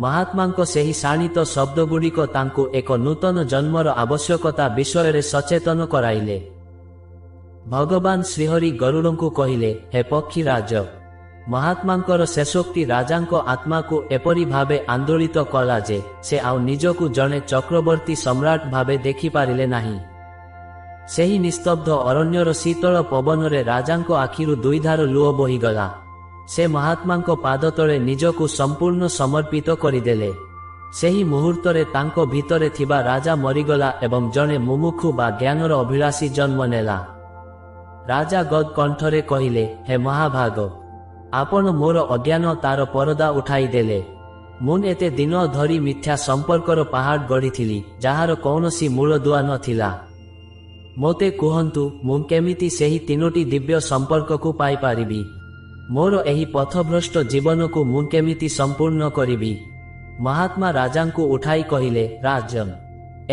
ମହାତ୍ମାଙ୍କ ସେହି ଶାଣିତ ଶବ୍ଦଗୁଡ଼ିକ ତାଙ୍କୁ ଏକ ନୂତନ ଜନ୍ମର ଆବଶ୍ୟକତା ବିଷୟରେ ସଚେତନ କରାଇଲେ। ଭଗବାନ ଶ୍ରୀହରି ଗରୁଡ଼ଙ୍କୁ କହିଲେ, ହେ ପକ୍ଷୀରାଜ, ମହାତ୍ମାଙ୍କର ଶେଷୋକ୍ତି ରାଜାଙ୍କ ଆତ୍ମାକୁ ଏପରି ଭାବେ ଆନ୍ଦୋଳିତ କଲା ଯେ ସେ ଆଉ ନିଜକୁ ଜଣେ ଚକ୍ରବର୍ତ୍ତୀ ସମ୍ରାଟ ଭାବେ ଦେଖିପାରିଲେ ନାହିଁ। ସେହି ନିସ୍ତବ୍ଧ ଅରଣ୍ୟର ଶୀତଳ ପବନରେ ରାଜାଙ୍କ ଆଖିରୁ 2 ଧାର ଲୁହ ବୋହିଗଲା। ସେ ମହାତ୍ମାଙ୍କ ପାଦତଳେ ନିଜକୁ ସମ୍ପୂର୍ଣ୍ଣ ସମର୍ପିତ କରିଦେଲେ। ସେହି ମୁହୂର୍ତ୍ତରେ ତାଙ୍କ ଭିତରେ ଥିବା ରାଜା ମରିଗଲା ଏବଂ ଜଣେ ମୁମୁକ୍ଷୁ ବା ଜ୍ଞାନର ଅଭିଳାଷୀ ଜନ୍ମ ନେଲା। ରାଜା ଗଦ୍ କଣ୍ଠରେ କହିଲେ, ହେ ମହାଭାଗ, ଆପଣ ମୋର ଅଜ୍ଞାନ ତାର ପରଦା ଉଠାଇଦେଲେ। ମୁଁ ଏତେ ଦିନ ଧରି ମିଥ୍ୟା ସମ୍ପର୍କର ପାହାଡ଼ ଗଢ଼ିଥିଲି, ଯାହାର କୌଣସି ମୂଳଦୁଆ ନଥିଲା। ମୋତେ କୁହନ୍ତୁ, ମୁଁ କେମିତି ସେହି 3ଟି ଦିବ୍ୟ ସମ୍ପର୍କକୁ ପାଇପାରିବି? ମୋର ଏହି ପଥଭ୍ରଷ୍ଟ ଜୀବନକୁ ମୁଁ କେମିତି ସମ୍ପୂର୍ଣ୍ଣ କରିବି? ମହାତ୍ମା ରାଜାଙ୍କୁ ଉଠାଇ କହିଲେ, ରାଜନ,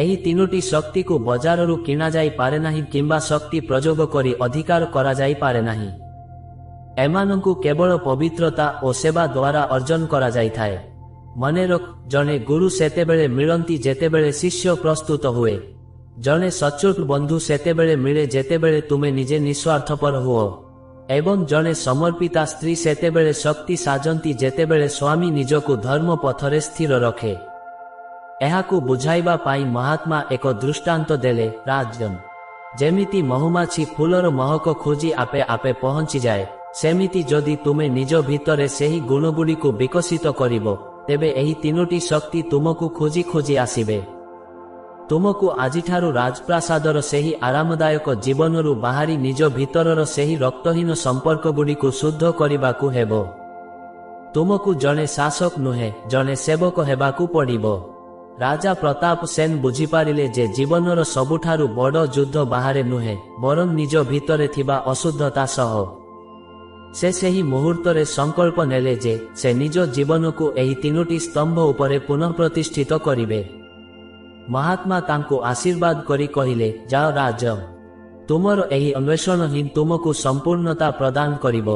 ଏହି 3ଟି ଶକ୍ତିକୁ ବଜାରରୁ କିଣାଯାଇ ପାରେ ନାହିଁ କିମ୍ବା ଶକ୍ତି ପ୍ରଯୋଗ କରି ଅଧିକାର କରାଯାଇ ପାରେ ନାହିଁ। ଏମାନଙ୍କୁ କେବଳ ପବିତ୍ରତା ଓ ସେବା ଦ୍ୱାରା ଅର୍ଜନ କରାଯାଇଥାଏ। ମନେରଖ, ଜଣେ ଗୁରୁ ସେତେବେଳେ ମିଳନ୍ତି ଯେତେବେଳେ ଶିଷ୍ୟ ପ୍ରସ୍ତୁତ ହୁଏ। ଜଣେ ସଚ୍ଚୋଟ ବନ୍ଧୁ ସେତେବେଳେ ମିଳେ ଯେତେବେଳେ ତୁମେ ନିଜେ ନିଃସ୍ୱାର୍ଥପର ହୁଅ, ଏବଂ ଜଣେ ସମର୍ପିତା ସ୍ତ୍ରୀ ସେତେବେଳେ ଶକ୍ତି ସାଜନ୍ତି ଯେତେବେଳେ ସ୍ୱାମୀ ନିଜକୁ ଧର୍ମ ପଥରେ ସ୍ଥିର ରଖେ। ଏହାକୁ ବୁଝାଇବା ପାଇଁ ମହାତ୍ମା ଏକ ଦୃଷ୍ଟାନ୍ତ ଦେଲେ, ରାଜନ, ଯେମିତି ମହୁମାଛି ଫୁଲର ମହକ ଖୋଜି ଆପେ ଆପେ ପହଞ୍ଚିଯାଏ, ସେମିତି ଯଦି ତୁମେ ନିଜ ଭିତରେ ସେହି ଗୁଣଗୁଡ଼ିକୁ ବିକଶିତ କରିବ, ତେବେ ଏହି 3ଟି ଶକ୍ତି ତୁମକୁ ଖୋଜି ଖୋଜି ଆସିବେ। ତୁମକୁ ଆଜିଠାରୁ ରାଜପ୍ରାସାଦର ସେହି ଆରାମଦାୟକ ଜୀବନରୁ ବାହାରି ନିଜ ଭିତରର ସେହି ରକ୍ତହୀନ ସମ୍ପର୍କଗୁଡ଼ିକୁ ଶୁଦ୍ଧ କରିବାକୁ ହେବ। ତୁମକୁ ଜଣେ ଶାସକ ନୁହେଁ, ଜଣେ ସେବକ ହେବାକୁ ପଡ଼ିବ। ରାଜା ପ୍ରତାପ ସେନ ବୁଝିପାରିଲେ ଯେ ଜୀବନର ସବୁଠାରୁ ବଡ଼ ଯୁଦ୍ଧ ବାହାରେ ନୁହେଁ, ବରଂ ନିଜ ଭିତରେ ଥିବା ଅଶୁଦ୍ଧତା ସହ। ସେ ସେହି ମୁହୂର୍ତ୍ତରେ ସଂକଳ୍ପ ନେଲେ ଯେ ସେ ନିଜ ଜୀବନକୁ ଏହି ତିନୋଟି ସ୍ତମ୍ଭ ଉପରେ ପୁନଃପ୍ରତିଷ୍ଠିତ କରିବେ। ମହାତ୍ମା ତାଙ୍କୁ ଆଶୀର୍ବାଦ କରି କହିଲେ, ଯାଅ ରାଜ, ତୁମର ଏହି ଅନ୍ୱେଷଣ ହିଁ ତୁମକୁ ସମ୍ପୂର୍ଣ୍ଣତା ପ୍ରଦାନ କରିବ।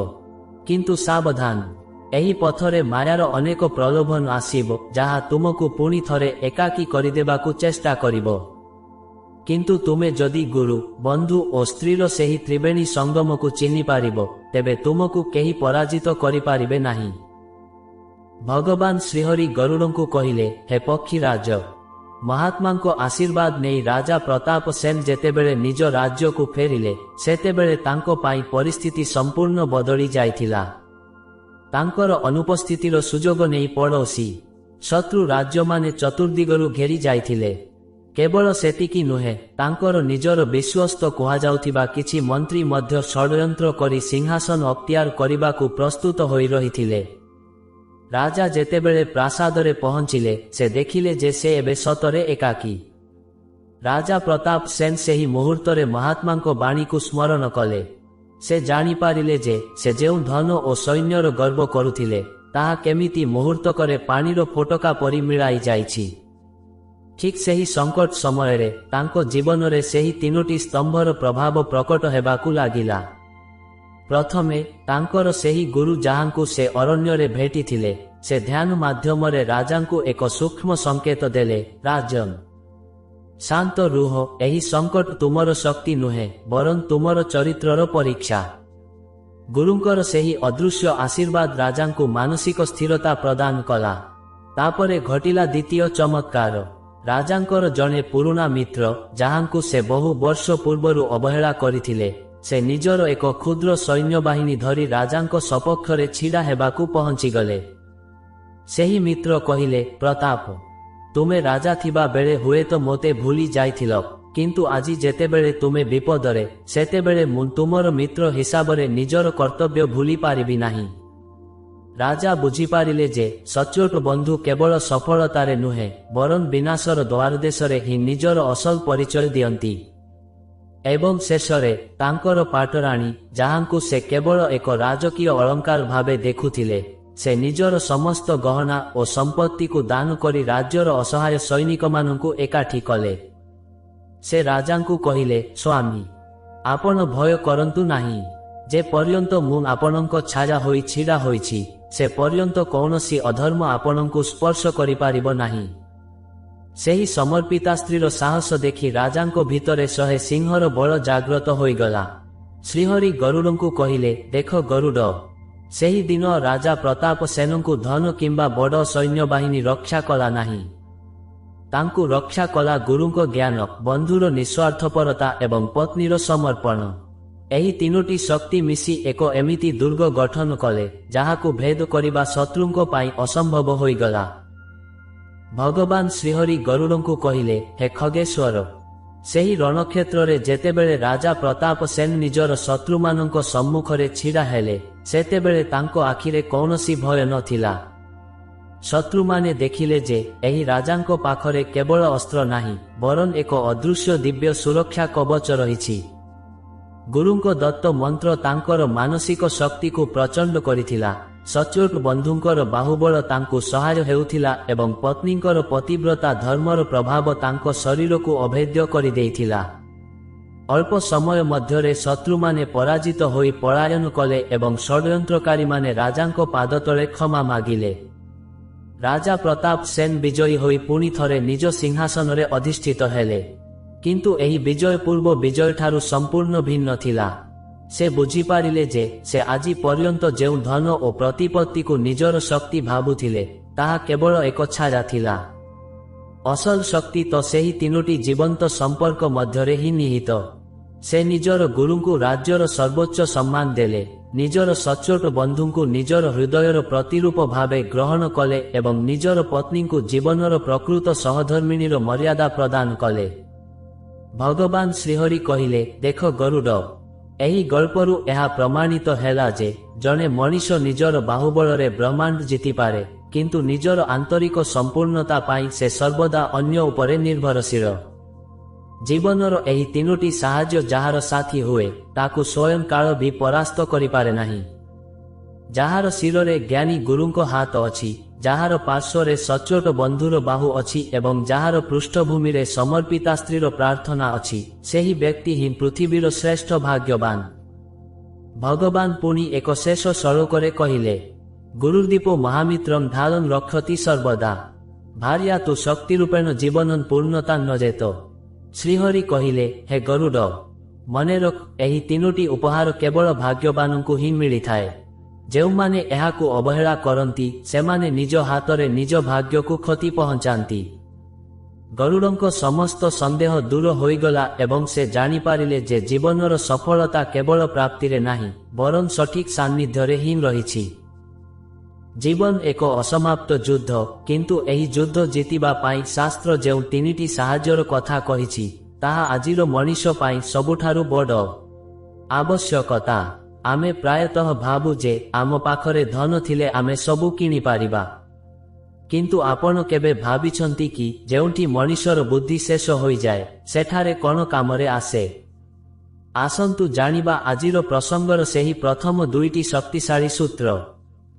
କିନ୍ତୁ ସାବଧାନ, ଏହି ପଥରେ ମାୟାର ଅନେକ ପ୍ରଲୋଭନ ଆସିବ, ଯାହା ତୁମକୁ ପୁଣି ଥରେ ଏକାକୀ କରିଦେବାକୁ ଚେଷ୍ଟା କରିବ। କିନ୍ତୁ ତୁମେ ଯଦି ଗୁରୁ, ବନ୍ଧୁ ଓ ସ୍ତ୍ରୀର ସେହି ତ୍ରିବେଣୀ ସଙ୍ଗମକୁ ଚିହ୍ନିପାରିବ, ତେବେ ତୁମକୁ କେହି ପରାଜିତ କରିପାରିବେ ନାହିଁ। ଭଗବାନ ଶ୍ରୀହରି ଗରୁଡ଼ଙ୍କୁ କହିଲେ, ହେ ପକ୍ଷୀରାଜ, ମହାତ୍ମାଙ୍କ ଆଶୀର୍ବାଦ ନେଇ ରାଜା ପ୍ରତାପ ସେନ ଯେତେବେଳେ ନିଜ ରାଜ୍ୟକୁ ଫେରିଲେ, ସେତେବେଳେ ତାଙ୍କ ପାଇଁ ପରିସ୍ଥିତି ସମ୍ପୂର୍ଣ୍ଣ ବଦଳି ଯାଇଥିଲା। ତାଙ୍କର ଅନୁପସ୍ଥିତିର ସୁଯୋଗ ନେଇ ପଡ଼ୋଶୀ ଶତ୍ରୁ ରାଜ୍ୟମାନେ ଚତୁର୍ଦିଗରୁ ଘେରି ଯାଇଥିଲେ। କେବଳ ସେତିକି ନୁହେଁ, ତାଙ୍କର ନିଜର ବିଶ୍ୱସ୍ତ କୁହାଯାଉଥିବା କିଛି ମନ୍ତ୍ରୀ ମଧ୍ୟ ଷଡ଼ଯନ୍ତ୍ର କରି ସିଂହାସନ ଅକ୍ତିଆର କରିବାକୁ ପ୍ରସ୍ତୁତ ହୋଇ ରହିଥିଲେ। ରାଜା ଯେତେବେଳେ ପ୍ରାସାଦରେ ପହଞ୍ଚିଲେ, ସେ ଦେଖିଲେ ଯେ ସେ ଏବେ ସତରେ ଏକାକୀ। ରାଜା ପ୍ରତାପ ସେନ ସେହି ମୁହୂର୍ତ୍ତରେ ମହାତ୍ମାଙ୍କ ବାଣୀକୁ ସ୍ମରଣ କଲେ। ସେ ଜାଣିପାରିଲେ ଯେ ସେ ଯେଉଁ ଧନ ଓ ସୈନ୍ୟର ଗର୍ବ କରୁଥିଲେ, ତାହା କେମିତି ମୁହୂର୍ତ୍ତକରେ ପାଣିର ଫୋଟକା ପରି ମିଳାଇ ଯାଇଛି। ଠିକ୍ ସେହି ସଙ୍କଟ ସମୟରେ ତାଙ୍କ ଜୀବନରେ ସେହି ତିନୋଟି ସ୍ତମ୍ଭର ପ୍ରଭାବ ପ୍ରକଟ ହେବାକୁ ଲାଗିଲା। ପ୍ରଥମେ ତାଙ୍କର ସେହି ଗୁରୁ ଯାହାଙ୍କୁ ସେ ଅରଣ୍ୟରେ ଭେଟିଥିଲେ, ସେ ଧ୍ୟାନ ମାଧ୍ୟମରେ ରାଜାଙ୍କୁ ଏକ ସୂକ୍ଷ୍ମ ସଂକେତ ଦେଲେ, ରାଜନ, ଶାନ୍ତ ରୁହ, ଏହି ସଙ୍କଟ ତୁମର ଶକ୍ତି ନୁହେଁ, ବରଂ ତୁମର ଚରିତ୍ରର ପରୀକ୍ଷା। ଗୁରୁଙ୍କର ସେହି ଅଦୃଶ୍ୟ ଆଶୀର୍ବାଦ ରାଜାଙ୍କୁ ମାନସିକ ସ୍ଥିରତା ପ୍ରଦାନ କଲା। ତାପରେ ଘଟିଲା ଦ୍ୱିତୀୟ ଚମତ୍କାର। ରାଜାଙ୍କର ଜଣେ ପୁରୁଣା ମିତ୍ର, ଯାହାଙ୍କୁ ସେ ବହୁ ବର୍ଷ ପୂର୍ବରୁ ଅବହେଳା କରିଥିଲେ, ସେ ନିଜର ଏକ କ୍ଷୁଦ୍ର ସୈନ୍ୟବାହିନୀ ଧରି ରାଜାଙ୍କ ସପକ୍ଷରେ ଛିଡ଼ା ହେବାକୁ ପହଞ୍ଚିଗଲେ। ସେହି ମିତ୍ର କହିଲେ, ପ୍ରତାପ, ତୁମେ ରାଜା ଥିବା ବେଳେ ହୁଏତ ମୋତେ ଭୁଲି ଯାଇଥିଲ, କିନ୍ତୁ ଆଜି ଯେତେବେଳେ ତୁମେ ବିପଦରେ, ସେତେବେଳେ ମୁଁ ତୁମର ମିତ୍ର ହିସାବରେ ନିଜର କର୍ତ୍ତବ୍ୟ ଭୁଲି ପାରିବି ନାହିଁ। ରାଜା ବୁଝିପାରିଲେ ଯେ ସଚ୍ଚୋଟ ବନ୍ଧୁ କେବଳ ସଫଳତାରେ ନୁହେଁ, ବରଂ ବିନାଶର ଦ୍ୱାରଦେଶରେ ହିଁ ନିଜର ଅସଲ ପରିଚୟ ଦିଅନ୍ତି। ଏବଂ ଶେଷରେ ତାଙ୍କର ପାଟରାଣୀ, ଯାହାଙ୍କୁ ସେ କେବଳ ଏକ ରାଜକୀୟ ଅଳଙ୍କାର ଭାବେ ଦେଖୁଥିଲେ, ସେ ନିଜର ସମସ୍ତ ଗହଣା ଓ ସମ୍ପତ୍ତିକୁ ଦାନ କରି ରାଜ୍ୟର ଅସହାୟ ସୈନିକମାନଙ୍କୁ ଏକାଠି କଲେ। ସେ ରାଜାଙ୍କୁ କହିଲେ, ସ୍ୱାମୀ, ଆପଣ ଭୟ କରନ୍ତୁ ନାହିଁ। ଯେ ପର୍ଯ୍ୟନ୍ତ ମୁଁ ଆପଣଙ୍କ ଛାୟା ହୋଇ ଛିଡ଼ା ହୋଇଛି, ସେ ପର୍ଯ୍ୟନ୍ତ କୌଣସି ଅଧର୍ମ ଆପଣଙ୍କୁ ସ୍ପର୍ଶ କରିପାରିବ ନାହିଁ। ସେହି ସମର୍ପିତା ସ୍ତ୍ରୀର ସାହସ ଦେଖି ରାଜାଙ୍କ ଭିତରେ 100 ସିଂହର ବଳ ଜାଗ୍ରତ ହୋଇଗଲା। ଶ୍ରୀହରି ଗରୁଡ଼ଙ୍କୁ କହିଲେ, ଦେଖ ଗରୁଡ଼, ସେହି ଦିନ ରାଜା ପ୍ରତାପ ସେନଙ୍କୁ ଧନ କିମ୍ବା ବଡ଼ ସୈନ୍ୟବାହିନୀ ରକ୍ଷା କଲା ନାହିଁ। ତାଙ୍କୁ ରକ୍ଷା କଲା ଗୁରୁଙ୍କ ଜ୍ଞାନ, ବନ୍ଧୁର ନିଃସ୍ୱାର୍ଥପରତା ଏବଂ ପତ୍ନୀର ସମର୍ପଣ। ଏହି ତିନୋଟି ଶକ୍ତି ମିଶି ଏକ ଏମିତି ଦୁର୍ଗ ଗଠନ କଲେ, ଯାହାକୁ ଭେଦ କରିବା ଶତ୍ରୁଙ୍କ ପାଇଁ ଅସମ୍ଭବ ହୋଇଗଲା। ଭଗବାନ ଶ୍ରୀହରି ଗରୁଡ଼ଙ୍କୁ କହିଲେ, ହେ ଖଗେଶ୍ୱର, ସେହି ରଣକ୍ଷେତ୍ରରେ ଯେତେବେଳେ ରାଜା ପ୍ରତାପ ସେନ ନିଜର ଶତ୍ରୁମାନଙ୍କ ସମ୍ମୁଖରେ ଛିଡ଼ା ହେଲେ, ସେତେବେଳେ ତାଙ୍କ ଆଖିରେ କୌଣସି ଭୟ ନଥିଲା। ଶତ୍ରୁମାନେ ଦେଖିଲେ ଯେ ଏହି ରାଜାଙ୍କ ପାଖରେ କେବଳ ଅସ୍ତ୍ର ନାହିଁ, ବରଂ ଏକ ଅଦୃଶ୍ୟ ଦିବ୍ୟ ସୁରକ୍ଷା କବଚ ରହିଛି। ଗୁରୁଙ୍କ ଦତ୍ତ ମନ୍ତ୍ର ତାଙ୍କର ମାନସିକ ଶକ୍ତିକୁ ପ୍ରଚଣ୍ଡ କରିଥିଲା। ସଚ୍ଚୋଟ ବନ୍ଧୁଙ୍କର ବାହୁବଳ ତାଙ୍କୁ ସହାୟ ହେଉଥିଲା ଏବଂ ପତ୍ନୀଙ୍କର ପତିବ୍ରତା ଧର୍ମର ପ୍ରଭାବ ତାଙ୍କ ଶରୀରକୁ ଅଭେଦ୍ୟ କରିଦେଇଥିଲା। ଅଳ୍ପ ସମୟ ମଧ୍ୟରେ ଶତ୍ରୁମାନେ ପରାଜିତ ହୋଇ ପଳାୟନ କଲେ ଏବଂ ଷଡ଼ଯନ୍ତ୍ରକାରୀମାନେ ରାଜାଙ୍କ ପାଦତଳେ କ୍ଷମା ମାଗିଲେ। ରାଜା ପ୍ରତାପ ସେନ ବିଜୟୀ ହୋଇ ପୁଣି ଥରେ ନିଜ ସିଂହାସନରେ ଅଧିଷ୍ଠିତ ହେଲେ। କିନ୍ତୁ ଏହି ବିଜୟ ପୂର୍ବ ବିଜୟଠାରୁ ସମ୍ପୂର୍ଣ୍ଣ ଭିନ୍ନ ଥିଲା। ସେ ବୁଝିପାରିଲେ ଯେ ସେ ଆଜି ପର୍ଯ୍ୟନ୍ତ ଯେଉଁ ଧନ ଓ ପ୍ରତିପତ୍ତିକୁ ନିଜର ଶକ୍ତି ଭାବୁଥିଲେ, ତାହା କେବଳ ଏକ ଛାୟା ଥିଲା। ଅସଲ ଶକ୍ତି ତ ସେହି ତିନୋଟି ଜୀବନ୍ତ ସମ୍ପର୍କ ମଧ୍ୟରେ ହିଁ ନିହିତ। ସେ ନିଜର ଗୁରୁଙ୍କୁ ରାଜ୍ୟର ସର୍ବୋଚ୍ଚ ସମ୍ମାନ ଦେଲେ। ନିଜର ସଚ୍ଚୋଟ ବନ୍ଧୁଙ୍କୁ ନିଜର ହୃଦୟର ପ୍ରତିରୂପ ଭାବେ ଗ୍ରହଣ କଲେ ଏବଂ ନିଜର ପତ୍ନୀଙ୍କୁ ଜୀବନର ପ୍ରକୃତ ସହଧର୍ମିଣୀର ମର୍ଯ୍ୟାଦା ପ୍ରଦାନ କଲେ। ଭଗବାନ ଶ୍ରୀହରି କହିଲେ, ଦେଖ ଗରୁଡ଼, ଏହି ଗଳ୍ପରୁ ଏହା ପ୍ରମାଣିତ ହେଲା ଯେ ଜଣେ ମଣିଷ ନିଜର ବାହୁବଳରେ ବ୍ରହ୍ମାଣ୍ଡ ଜିତିପାରେ, କିନ୍ତୁ ନିଜର ଆନ୍ତରିକ ସମ୍ପୂର୍ଣ୍ଣତା ପାଇଁ ସେ ସର୍ବଦା ଅନ୍ୟ ଉପରେ ନିର୍ଭରଶୀଳ। ଜୀବନର ଏହି ତିନୋଟି ସାହାଯ୍ୟ ଯାହାର ସାଥୀ ହୁଏ, ତାକୁ ସ୍ୱୟଂ କାଳ ବି ପରାସ୍ତ କରିପାରେ ନାହିଁ। ଯାହାର ଶିରରେ ଜ୍ଞାନୀ ଗୁରୁଙ୍କ ହାତ ଅଛି, ଯାହାର ପାର୍ଶ୍ୱରେ ସଚ୍ଚୋଟ ବନ୍ଧୁର ବାହୁ ଅଛି ଏବଂ ଯାହାର ପୃଷ୍ଠଭୂମିରେ ସମର୍ପିତା ସ୍ତ୍ରୀର ପ୍ରାର୍ଥନା ଅଛି, ସେହି ବ୍ୟକ୍ତି ହିଁ ପୃଥିବୀର ଶ୍ରେଷ୍ଠ ଭାଗ୍ୟବାନ। ଭଗବାନ ପୁଣି ଏକ ଶେଷ ଶ୍ଳୋକରେ କହିଲେ, ଗୁରୁର୍ଦୀପୋ ମହାମିତ୍ରଂ ଧାରଂ ରକ୍ଷତି ସର୍ବଦା ଭାର୍ୟା ତୁ ଶକ୍ତିରୂପେଣ ଜୀବନଂ ପୂର୍ଣ୍ଣତା ନଜେତ। ଶ୍ରୀହରି କହିଲେ, ହେ ଗରୁଡ଼, ମନେରଖ, ଏହି ତିନୋଟି ଉପହାର କେବଳ ଭାଗ୍ୟବାନଙ୍କୁ ହିଁ ମିଳିଥାଏ। ଯେଉଁମାନେ ଏହାକୁ ଅବହେଳା କରନ୍ତି, ସେମାନେ ନିଜ ହାତରେ ନିଜ ଭାଗ୍ୟକୁ କ୍ଷତି ପହଞ୍ଚାନ୍ତି। ଗରୁଡ଼ଙ୍କ ସମସ୍ତ ସନ୍ଦେହ ଦୂର ହୋଇଗଲା ଏବଂ ସେ ଜାଣିପାରିଲେ ଯେ ଜୀବନର ସଫଳତା କେବଳ ପ୍ରାପ୍ତିରେ ନାହିଁ, ବରଂ ସଠିକ୍ ସାନ୍ନିଧ୍ୟରେ ହିଁ ରହିଛି। ଜୀବନ ଏକ ଅସମାପ୍ତ ଯୁଦ୍ଧ, କିନ୍ତୁ ଏହି ଯୁଦ୍ଧ ଜିତିବା ପାଇଁ ଶାସ୍ତ୍ର ଯେଉଁ ତିନିଟି ସାହାଯ୍ୟର କଥା କହିଛି, ତାହା ଆଜିର ମଣିଷ ପାଇଁ ସବୁଠାରୁ ବଡ଼ ଆବଶ୍ୟକତା। ଆମେ ପ୍ରାୟତଃ ଭାବୁ ଯେ ଆମ ପାଖରେ ଧନ ଥିଲେ ଆମେ ସବୁ କିଣିପାରିବା। କିନ୍ତୁ ଆପଣ କେବେ ଭାବିଛନ୍ତି କି ଯେଉଁଠି ମଣିଷର ବୁଦ୍ଧି ଶେଷ ହୋଇଯାଏ, ସେଠାରେ କ'ଣ କାମରେ ଆସେ? ଆସନ୍ତୁ ଜାଣିବା ଆଜିର ପ୍ରସଙ୍ଗର ସେହି ପ୍ରଥମ ଦୁଇଟି ଶକ୍ତିଶାଳୀ ସୂତ୍ର।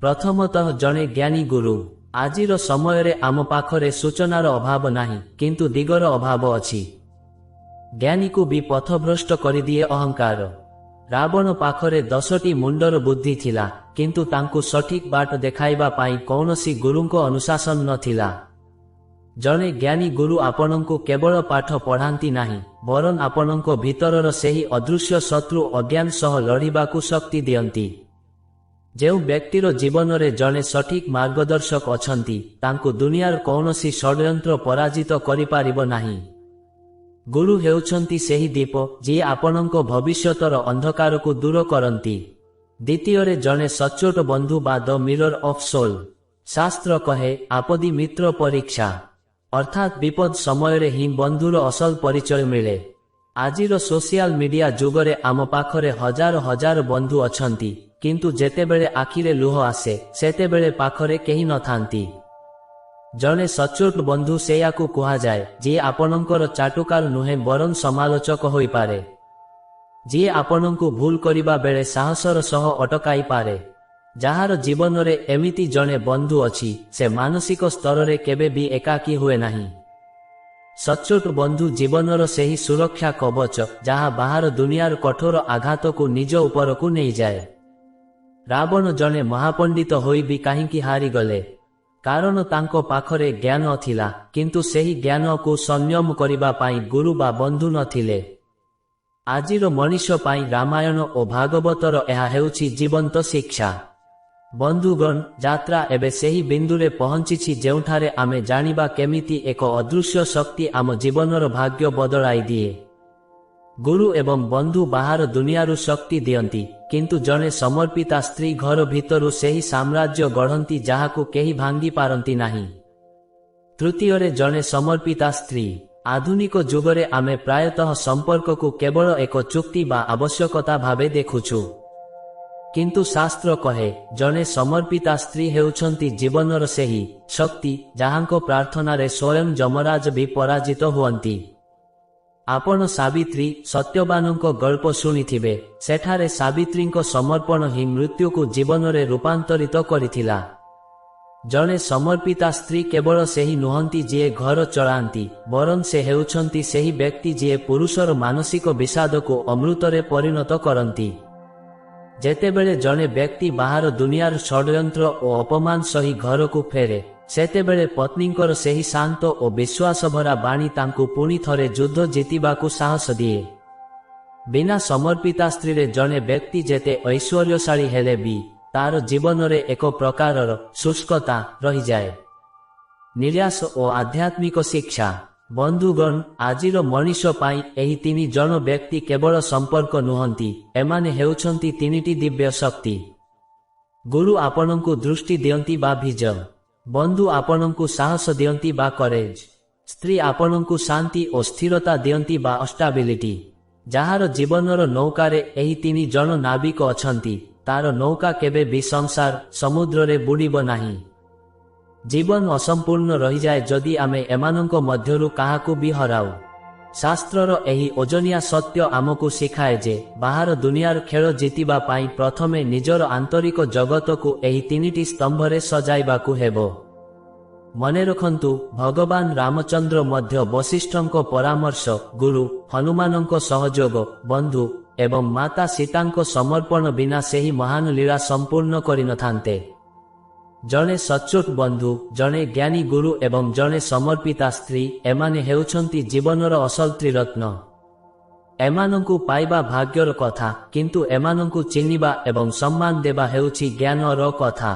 ପ୍ରଥମତଃ, ଜଣେ ଜ୍ଞାନୀ ଗୁରୁ। ଆଜିର ସମୟରେ ଆମ ପାଖରେ ସୂଚନାର ଅଭାବ ନାହିଁ, କିନ୍ତୁ ଦିଗର ଅଭାବ ଅଛି। ଜ୍ଞାନୀକୁ ବି ପଥଭ୍ରଷ୍ଟ କରିଦିଏ ଅହଙ୍କାର। ରାବଣ ପାଖରେ 10ଟି ମୁଣ୍ଡର ବୁଦ୍ଧି ଥିଲା, କିନ୍ତୁ ତାଙ୍କୁ ସଠିକ୍ ବାଟ ଦେଖାଇବା ପାଇଁ କୌଣସି ଗୁରୁଙ୍କ ଅନୁଶାସନ ନଥିଲା। ଜଣେ ଜ୍ଞାନୀ ଗୁରୁ ଆପଣଙ୍କୁ କେବଳ ପାଠ ପଢ଼ାନ୍ତି ନାହିଁ, ବରଂ ଆପଣଙ୍କ ଭିତରର ସେହି ଅଦୃଶ୍ୟ ଶତ୍ରୁ ଅଜ୍ଞାନ ସହ ଲଢ଼ିବାକୁ ଶକ୍ତି ଦିଅନ୍ତି। ଯେଉଁ ବ୍ୟକ୍ତିର ଜୀବନରେ ଜଣେ ସଠିକ୍ ମାର୍ଗଦର୍ଶକ ଅଛନ୍ତି, ତାଙ୍କୁ ଦୁନିଆର କୌଣସି ଷଡ଼ଯନ୍ତ୍ର ପରାଜିତ କରିପାରିବ ନାହିଁ। ଗୁରୁ ହେଉଛନ୍ତି ସେହି ଦୀପ, ଯିଏ ଆପଣଙ୍କ ଭବିଷ୍ୟତର ଅନ୍ଧକାରକୁ ଦୂର କରନ୍ତି। ଦ୍ୱିତୀୟରେ, ଜଣେ ସଚ୍ଚୋଟ ବନ୍ଧୁ ବା ଦ ମିରର ଅଫ୍ ସୋଲ୍। ଶାସ୍ତ୍ର କହେ, ଆପଦି ମିତ୍ର ପରୀକ୍ଷା, ଅର୍ଥାତ୍ ବିପଦ ସମୟରେ ହିଁ ବନ୍ଧୁର ଅସଲ ପରିଚୟ ମିଳେ। ଆଜିର ସୋସିଆଲ ମିଡିଆ ଯୁଗରେ ଆମ ପାଖରେ ହଜାର ହଜାର ବନ୍ଧୁ ଅଛନ୍ତି, କିନ୍ତୁ ଯେତେବେଳେ ଆଖିରେ ଲୁହ ଆସେ, ସେତେବେଳେ ପାଖରେ କେହି ନଥାନ୍ତି। ଜଣେ ସଚ୍ଚୋଟ ବନ୍ଧୁ ସେଇଆକୁ କୁହାଯାଏ, ଯିଏ ଆପଣଙ୍କର ଚାଟୁକାର ନୁହେଁ ବରଂ ସମାଲୋଚକ ହୋଇପାରେ। ଯିଏ ଆପଣଙ୍କୁ ଭୁଲ କରିବା ବେଳେ ସାହସର ସହ ଅଟକାଇ ପାରେ। ଯାହାର ଜୀବନରେ ଏମିତି ଜଣେ ବନ୍ଧୁ ଅଛି, ସେ ମାନସିକ ସ୍ତରରେ କେବେ ବି ଏକାକୀ ହୁଏ ନାହିଁ। ସଚ୍ଚୋଟ ବନ୍ଧୁ ଜୀବନର ସେହି ସୁରକ୍ଷା କବଚ, ଯାହା ବାହାର ଦୁନିଆର କଠୋର ଆଘାତକୁ ନିଜ ଉପରକୁ ନେଇଯାଏ। ରାବଣ ଜଣେ ମହାପଣ୍ଡିତ ହୋଇ ବି କାହିଁକି ହାରିଗଲେ? କାରଣ ତାଙ୍କ ପାଖରେ ଜ୍ଞାନ ଥିଲା, କିନ୍ତୁ ସେହି ଜ୍ଞାନକୁ ସଂଯମ କରିବା ପାଇଁ ଗୁରୁ ବା ବନ୍ଧୁ ନଥିଲେ। ଆଜିର ମଣିଷ ପାଇଁ ରାମାୟଣ ଓ ଭାଗବତର ଏହା ହେଉଛି ଜୀବନ୍ତ ଶିକ୍ଷା। ବନ୍ଧୁଗଣ, ଯାତ୍ରା ଏବେ ସେହି ବିନ୍ଦୁରେ ପହଞ୍ଚିଛି ଯେଉଁଠାରେ ଆମେ ଜାଣିବା କେମିତି ଏକ ଅଦୃଶ୍ୟ ଶକ୍ତି ଆମ ଜୀବନର ଭାଗ୍ୟ ବଦଳାଇ ଦିଏ। ଗୁରୁ ଏବଂ ବନ୍ଧୁ ବାହାର ଦୁନିଆରୁ ଶକ୍ତି ଦିଅନ୍ତି, କିନ୍ତୁ ଜଣେ ସମର୍ପିତା ସ୍ତ୍ରୀ ଘର ଭିତରୁ ସେହି ସାମ୍ରାଜ୍ୟ ଗଢ଼ନ୍ତି ଯାହାକୁ କେହି ଭାଙ୍ଗି ପାରନ୍ତି ନାହିଁ। ତୃତୀୟରେ, ଜଣେ ସମର୍ପିତା ସ୍ତ୍ରୀ। ଆଧୁନିକ ଯୁଗରେ ଆମେ ପ୍ରାୟତଃ ସମ୍ପର୍କକୁ କେବଳ ଏକ ଚୁକ୍ତି ବା ଆବଶ୍ୟକତା ଭାବେ ଦେଖୁଛୁ। କିନ୍ତୁ ଶାସ୍ତ୍ର କହେ, ଜଣେ ସମର୍ପିତା ସ୍ତ୍ରୀ ହେଉଛନ୍ତି ଜୀବନର ସେହି ଶକ୍ତି, ଯାହାଙ୍କ ପ୍ରାର୍ଥନାରେ ସ୍ୱୟଂ ଯମରାଜ ବି ପରାଜିତ ହୁଅନ୍ତି। ଆପଣ ସାବିତ୍ରୀ, ସତ୍ୟବାନଙ୍କ ଗଳ୍ପ ଶୁଣିଥିବେ। ସେଠାରେ ସାବିତ୍ରୀଙ୍କ ସମର୍ପଣ ହିଁ ମୃତ୍ୟୁକୁ ଜୀବନରେ ରୂପାନ୍ତରିତ କରିଥିଲା। ଜଣେ ସମର୍ପିତା ସ୍ତ୍ରୀ କେବଳ ସେହି ନୁହନ୍ତି ଯିଏ ଘର ଚଳାନ୍ତି, ବରଂ ସେ ହେଉଛନ୍ତି ସେହି ବ୍ୟକ୍ତି ଯିଏ ପୁରୁଷର ମାନସିକ ବିଷାଦକୁ ଅମୃତରେ ପରିଣତ କରନ୍ତି। ଯେତେବେଳେ ଜଣେ ବ୍ୟକ୍ତି ବାହାର ଦୁନିଆର ଷଡ଼ଯନ୍ତ୍ର ଓ ଅପମାନ ସହି ଘରକୁ ଫେରେ, ସେତେବେଳେ ପତ୍ନୀଙ୍କର ସେହି ଶାନ୍ତ ଓ ବିଶ୍ୱାସଭରା ବାଣୀ ତାଙ୍କୁ ପୁଣି ଥରେ ଯୁଦ୍ଧ ଜିତିବାକୁ ସାହସ ଦିଏ। ବିନା ସମର୍ପିତା ସ୍ତ୍ରୀରେ ଜଣେ ବ୍ୟକ୍ତି ଯେତେ ଐଶ୍ୱର୍ଯ୍ୟଶାଳୀ ହେଲେ ବି ତାର ଜୀବନରେ ଏକ ପ୍ରକାରର ଶୁଷ୍କତା ରହିଯାଏ। ନିରାଶ ଓ ଆଧ୍ୟାତ୍ମିକ ଶିକ୍ଷା। ବନ୍ଧୁଗଣ, ଆଜିର ମଣିଷ ପାଇଁ ଏହି 3 ଜଣ ବ୍ୟକ୍ତି କେବଳ ସମ୍ପର୍କ ନୁହନ୍ତି, ଏମାନେ ହେଉଛନ୍ତି 3ଟି ଦିବ୍ୟ ଶକ୍ତି। ଗୁରୁ ଆପଣଙ୍କୁ ଦୃଷ୍ଟି ଦିଅନ୍ତି ବା ଭିଜନ। ବନ୍ଧୁ ଆପଣଙ୍କୁ ସାହସ ଦିଅନ୍ତି ବା କରେଜ। ସ୍ତ୍ରୀ ଆପଣଙ୍କୁ ଶାନ୍ତି ଓ ସ୍ଥିରତା ଦିଅନ୍ତି ବା ଷ୍ଟାବିଲିଟି। ଯାହାର ଜୀବନର ନୌକାରେ ଏହି 3 ଜଣ ନାବିକ ଅଛନ୍ତି, ତାର ନୌକା କେବେ ବି ସଂସାର ସମୁଦ୍ରରେ ବୁଡ଼ିବ ନାହିଁ। ଜୀବନ ଅସମ୍ପୂର୍ଣ୍ଣ ରହିଯାଏ ଯଦି ଆମେ ଏମାନଙ୍କ ମଧ୍ୟରୁ କାହାକୁ ବି ହରାଉ। ଶାସ୍ତ୍ରର ଏହି ଓଜନିଆ ସତ୍ୟ ଆମକୁ ଶିଖାଏ ଯେ ବାହାର ଦୁନିଆର ଖେଳ ଜିତିବା ପାଇଁ ପ୍ରଥମେ ନିଜର ଆନ୍ତରିକ ଜଗତକୁ ଏହି 3ଟି ସ୍ତମ୍ଭରେ ସଜାଇବାକୁ ହେବ। ମନେ ରଖନ୍ତୁ, ଭଗବାନ ରାମଚନ୍ଦ୍ର ମଧ୍ୟ ବଶିଷ୍ଠଙ୍କ ପରାମର୍ଶ, ଗୁରୁ ହନୁମାନଙ୍କ ସହଯୋଗ, ବନ୍ଧୁ ଏବଂ ମାତା ସୀତାଙ୍କ ସମର୍ପଣ ବିନା ସେହି ମହାନ ଲୀଳା ସମ୍ପୂର୍ଣ୍ଣ କରିନଥାନ୍ତେ। ଜଣେ ସଚ୍ଚୋଟ ବନ୍ଧୁ, ଜଣେ ଜ୍ଞାନୀ ଗୁରୁ ଏବଂ ଜଣେ ସମର୍ପିତା ସ୍ତ୍ରୀ, ଏମାନେ ହେଉଛନ୍ତି ଜୀବନର ଅସଲ ତ୍ରିରତ୍ନ। ଏମାନଙ୍କୁ ପାଇବା ଭାଗ୍ୟର କଥା, କିନ୍ତୁ ଏମାନଙ୍କୁ ଚିହ୍ନିବା ଏବଂ ସମ୍ମାନ ଦେବା ହେଉଛି ଜ୍ଞାନର କଥା।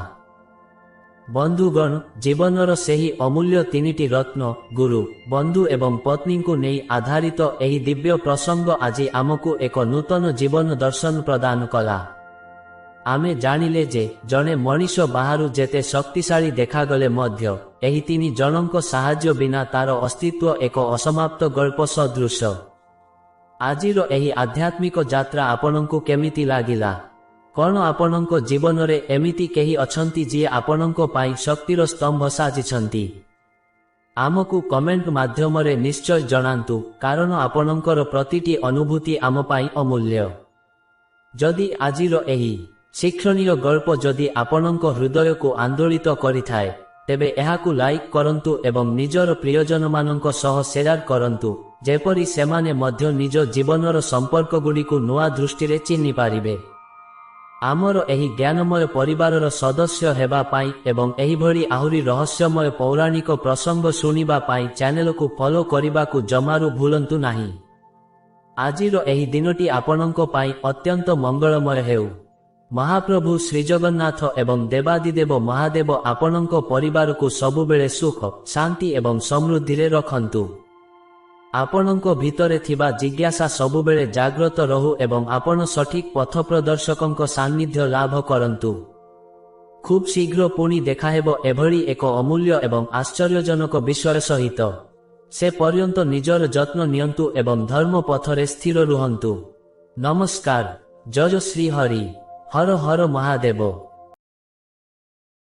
ବନ୍ଧୁଗଣ, ଜୀବନର ସେହି ଅମୂଲ୍ୟ 3ଟି ରତ୍ନ, ଗୁରୁ, ବନ୍ଧୁ ଏବଂ ପତ୍ନୀଙ୍କୁ ନେଇ ଆଧାରିତ ଏହି ଦିବ୍ୟ ପ୍ରସଙ୍ଗ ଆଜି ଆମକୁ ଏକ ନୂତନ ଜୀବନ ଦର୍ଶନ ପ୍ରଦାନ କଲା। ଆମେ ଜାଣିଲେ ଯେ ଜଣେ ମଣିଷ ବାହାରୁ ଯେତେ ଶକ୍ତିଶାଳୀ ଦେଖାଗଲେ ମଧ୍ୟ ଏହି 3 ଜଣଙ୍କ ସାହାଯ୍ୟ ବିନା ତାର ଅସ୍ତିତ୍ୱ ଏକ ଅସମାପ୍ତ ଗଳ୍ପ ସଦୃଶ। ଆଜିର ଏହି ଆଧ୍ୟାତ୍ମିକ ଯାତ୍ରା ଆପଣଙ୍କୁ କେମିତି ଲାଗିଲା? କଣ ଆପଣଙ୍କ ଜୀବନରେ ଏମିତି କେହି ଅଛନ୍ତି ଯିଏ ଆପଣଙ୍କ ପାଇଁ ଶକ୍ତିର ସ୍ତମ୍ଭ ସାଜିଛନ୍ତି? ଆମକୁ କମେଣ୍ଟ ମାଧ୍ୟମରେ ନିଶ୍ଚୟ ଜଣାନ୍ତୁ, କାରଣ ଆପଣଙ୍କର ପ୍ରତିଟି ଅନୁଭୂତି ଆମ ପାଇଁ ଅମୂଲ୍ୟ। ଯଦି ଆଜିର ଏହି ଶିକ୍ଷଣୀୟ ଗଳ୍ପ ଯଦି ଆପଣଙ୍କ ହୃଦୟକୁ ଆନ୍ଦୋଳିତ କରିଥାଏ, ତେବେ ଏହାକୁ ଲାଇକ୍ କରନ୍ତୁ ଏବଂ ନିଜର ପ୍ରିୟଜନମାନଙ୍କ ସହ ସେୟାର କରନ୍ତୁ, ଯେପରି ସେମାନେ ମଧ୍ୟ ନିଜ ଜୀବନର ସମ୍ପର୍କଗୁଡ଼ିକୁ ନୂଆ ଦୃଷ୍ଟିରେ ଚିହ୍ନି ପାରିବେ। ଆମର ଏହି ଜ୍ଞାନମୟ ପରିବାରର ସଦସ୍ୟ ହେବା ପାଇଁ ଏବଂ ଏହିଭଳି ଆହୁରି ରହସ୍ୟମୟ ପୌରାଣିକ ପ୍ରସଙ୍ଗ ଶୁଣିବା ପାଇଁ ଚ୍ୟାନେଲକୁ ଫଲୋ କରିବାକୁ ଜମାରୁ ଭୁଲନ୍ତୁ ନାହିଁ। ଆଜିର ଏହି ଦିନଟି ଆପଣଙ୍କ ପାଇଁ ଅତ୍ୟନ୍ତ ମଙ୍ଗଳମୟ ହେଉ। ମହାପ୍ରଭୁ ଶ୍ରୀଜଗନ୍ନାଥ ଏବଂ ଦେବାଦିଦେବ ମହାଦେବ ଆପଣଙ୍କ ପରିବାରକୁ ସବୁବେଳେ ସୁଖ, ଶାନ୍ତି ଏବଂ ସମୃଦ୍ଧିରେ ରଖନ୍ତୁ। ଆପଣଙ୍କ ଭିତରେ ଥିବା ଜିଜ୍ଞାସା ସବୁବେଳେ ଜାଗ୍ରତ ରହୁ ଏବଂ ଆପଣ ସଠିକ୍ ପଥପ୍ରଦର୍ଶକଙ୍କ ସାନ୍ନିଧ୍ୟ ଲାଭ କରନ୍ତୁ। ଖୁବ୍ ଶୀଘ୍ର ପୁଣି ଦେଖାହେବ ଏଭଳି ଏକ ଅମୂଲ୍ୟ ଏବଂ ଆଶ୍ଚର୍ଯ୍ୟଜନକ ବିଷୟ ସହିତ। ସେ ପର୍ଯ୍ୟନ୍ତ ନିଜର ଯତ୍ନ ନିଅନ୍ତୁ ଏବଂ ଧର୍ମ ପଥରେ ସ୍ଥିର ରୁହନ୍ତୁ। ନମସ୍କାର। ଜୟ ଶ୍ରୀ ହରି। ହର ହର ମହାଦେବ।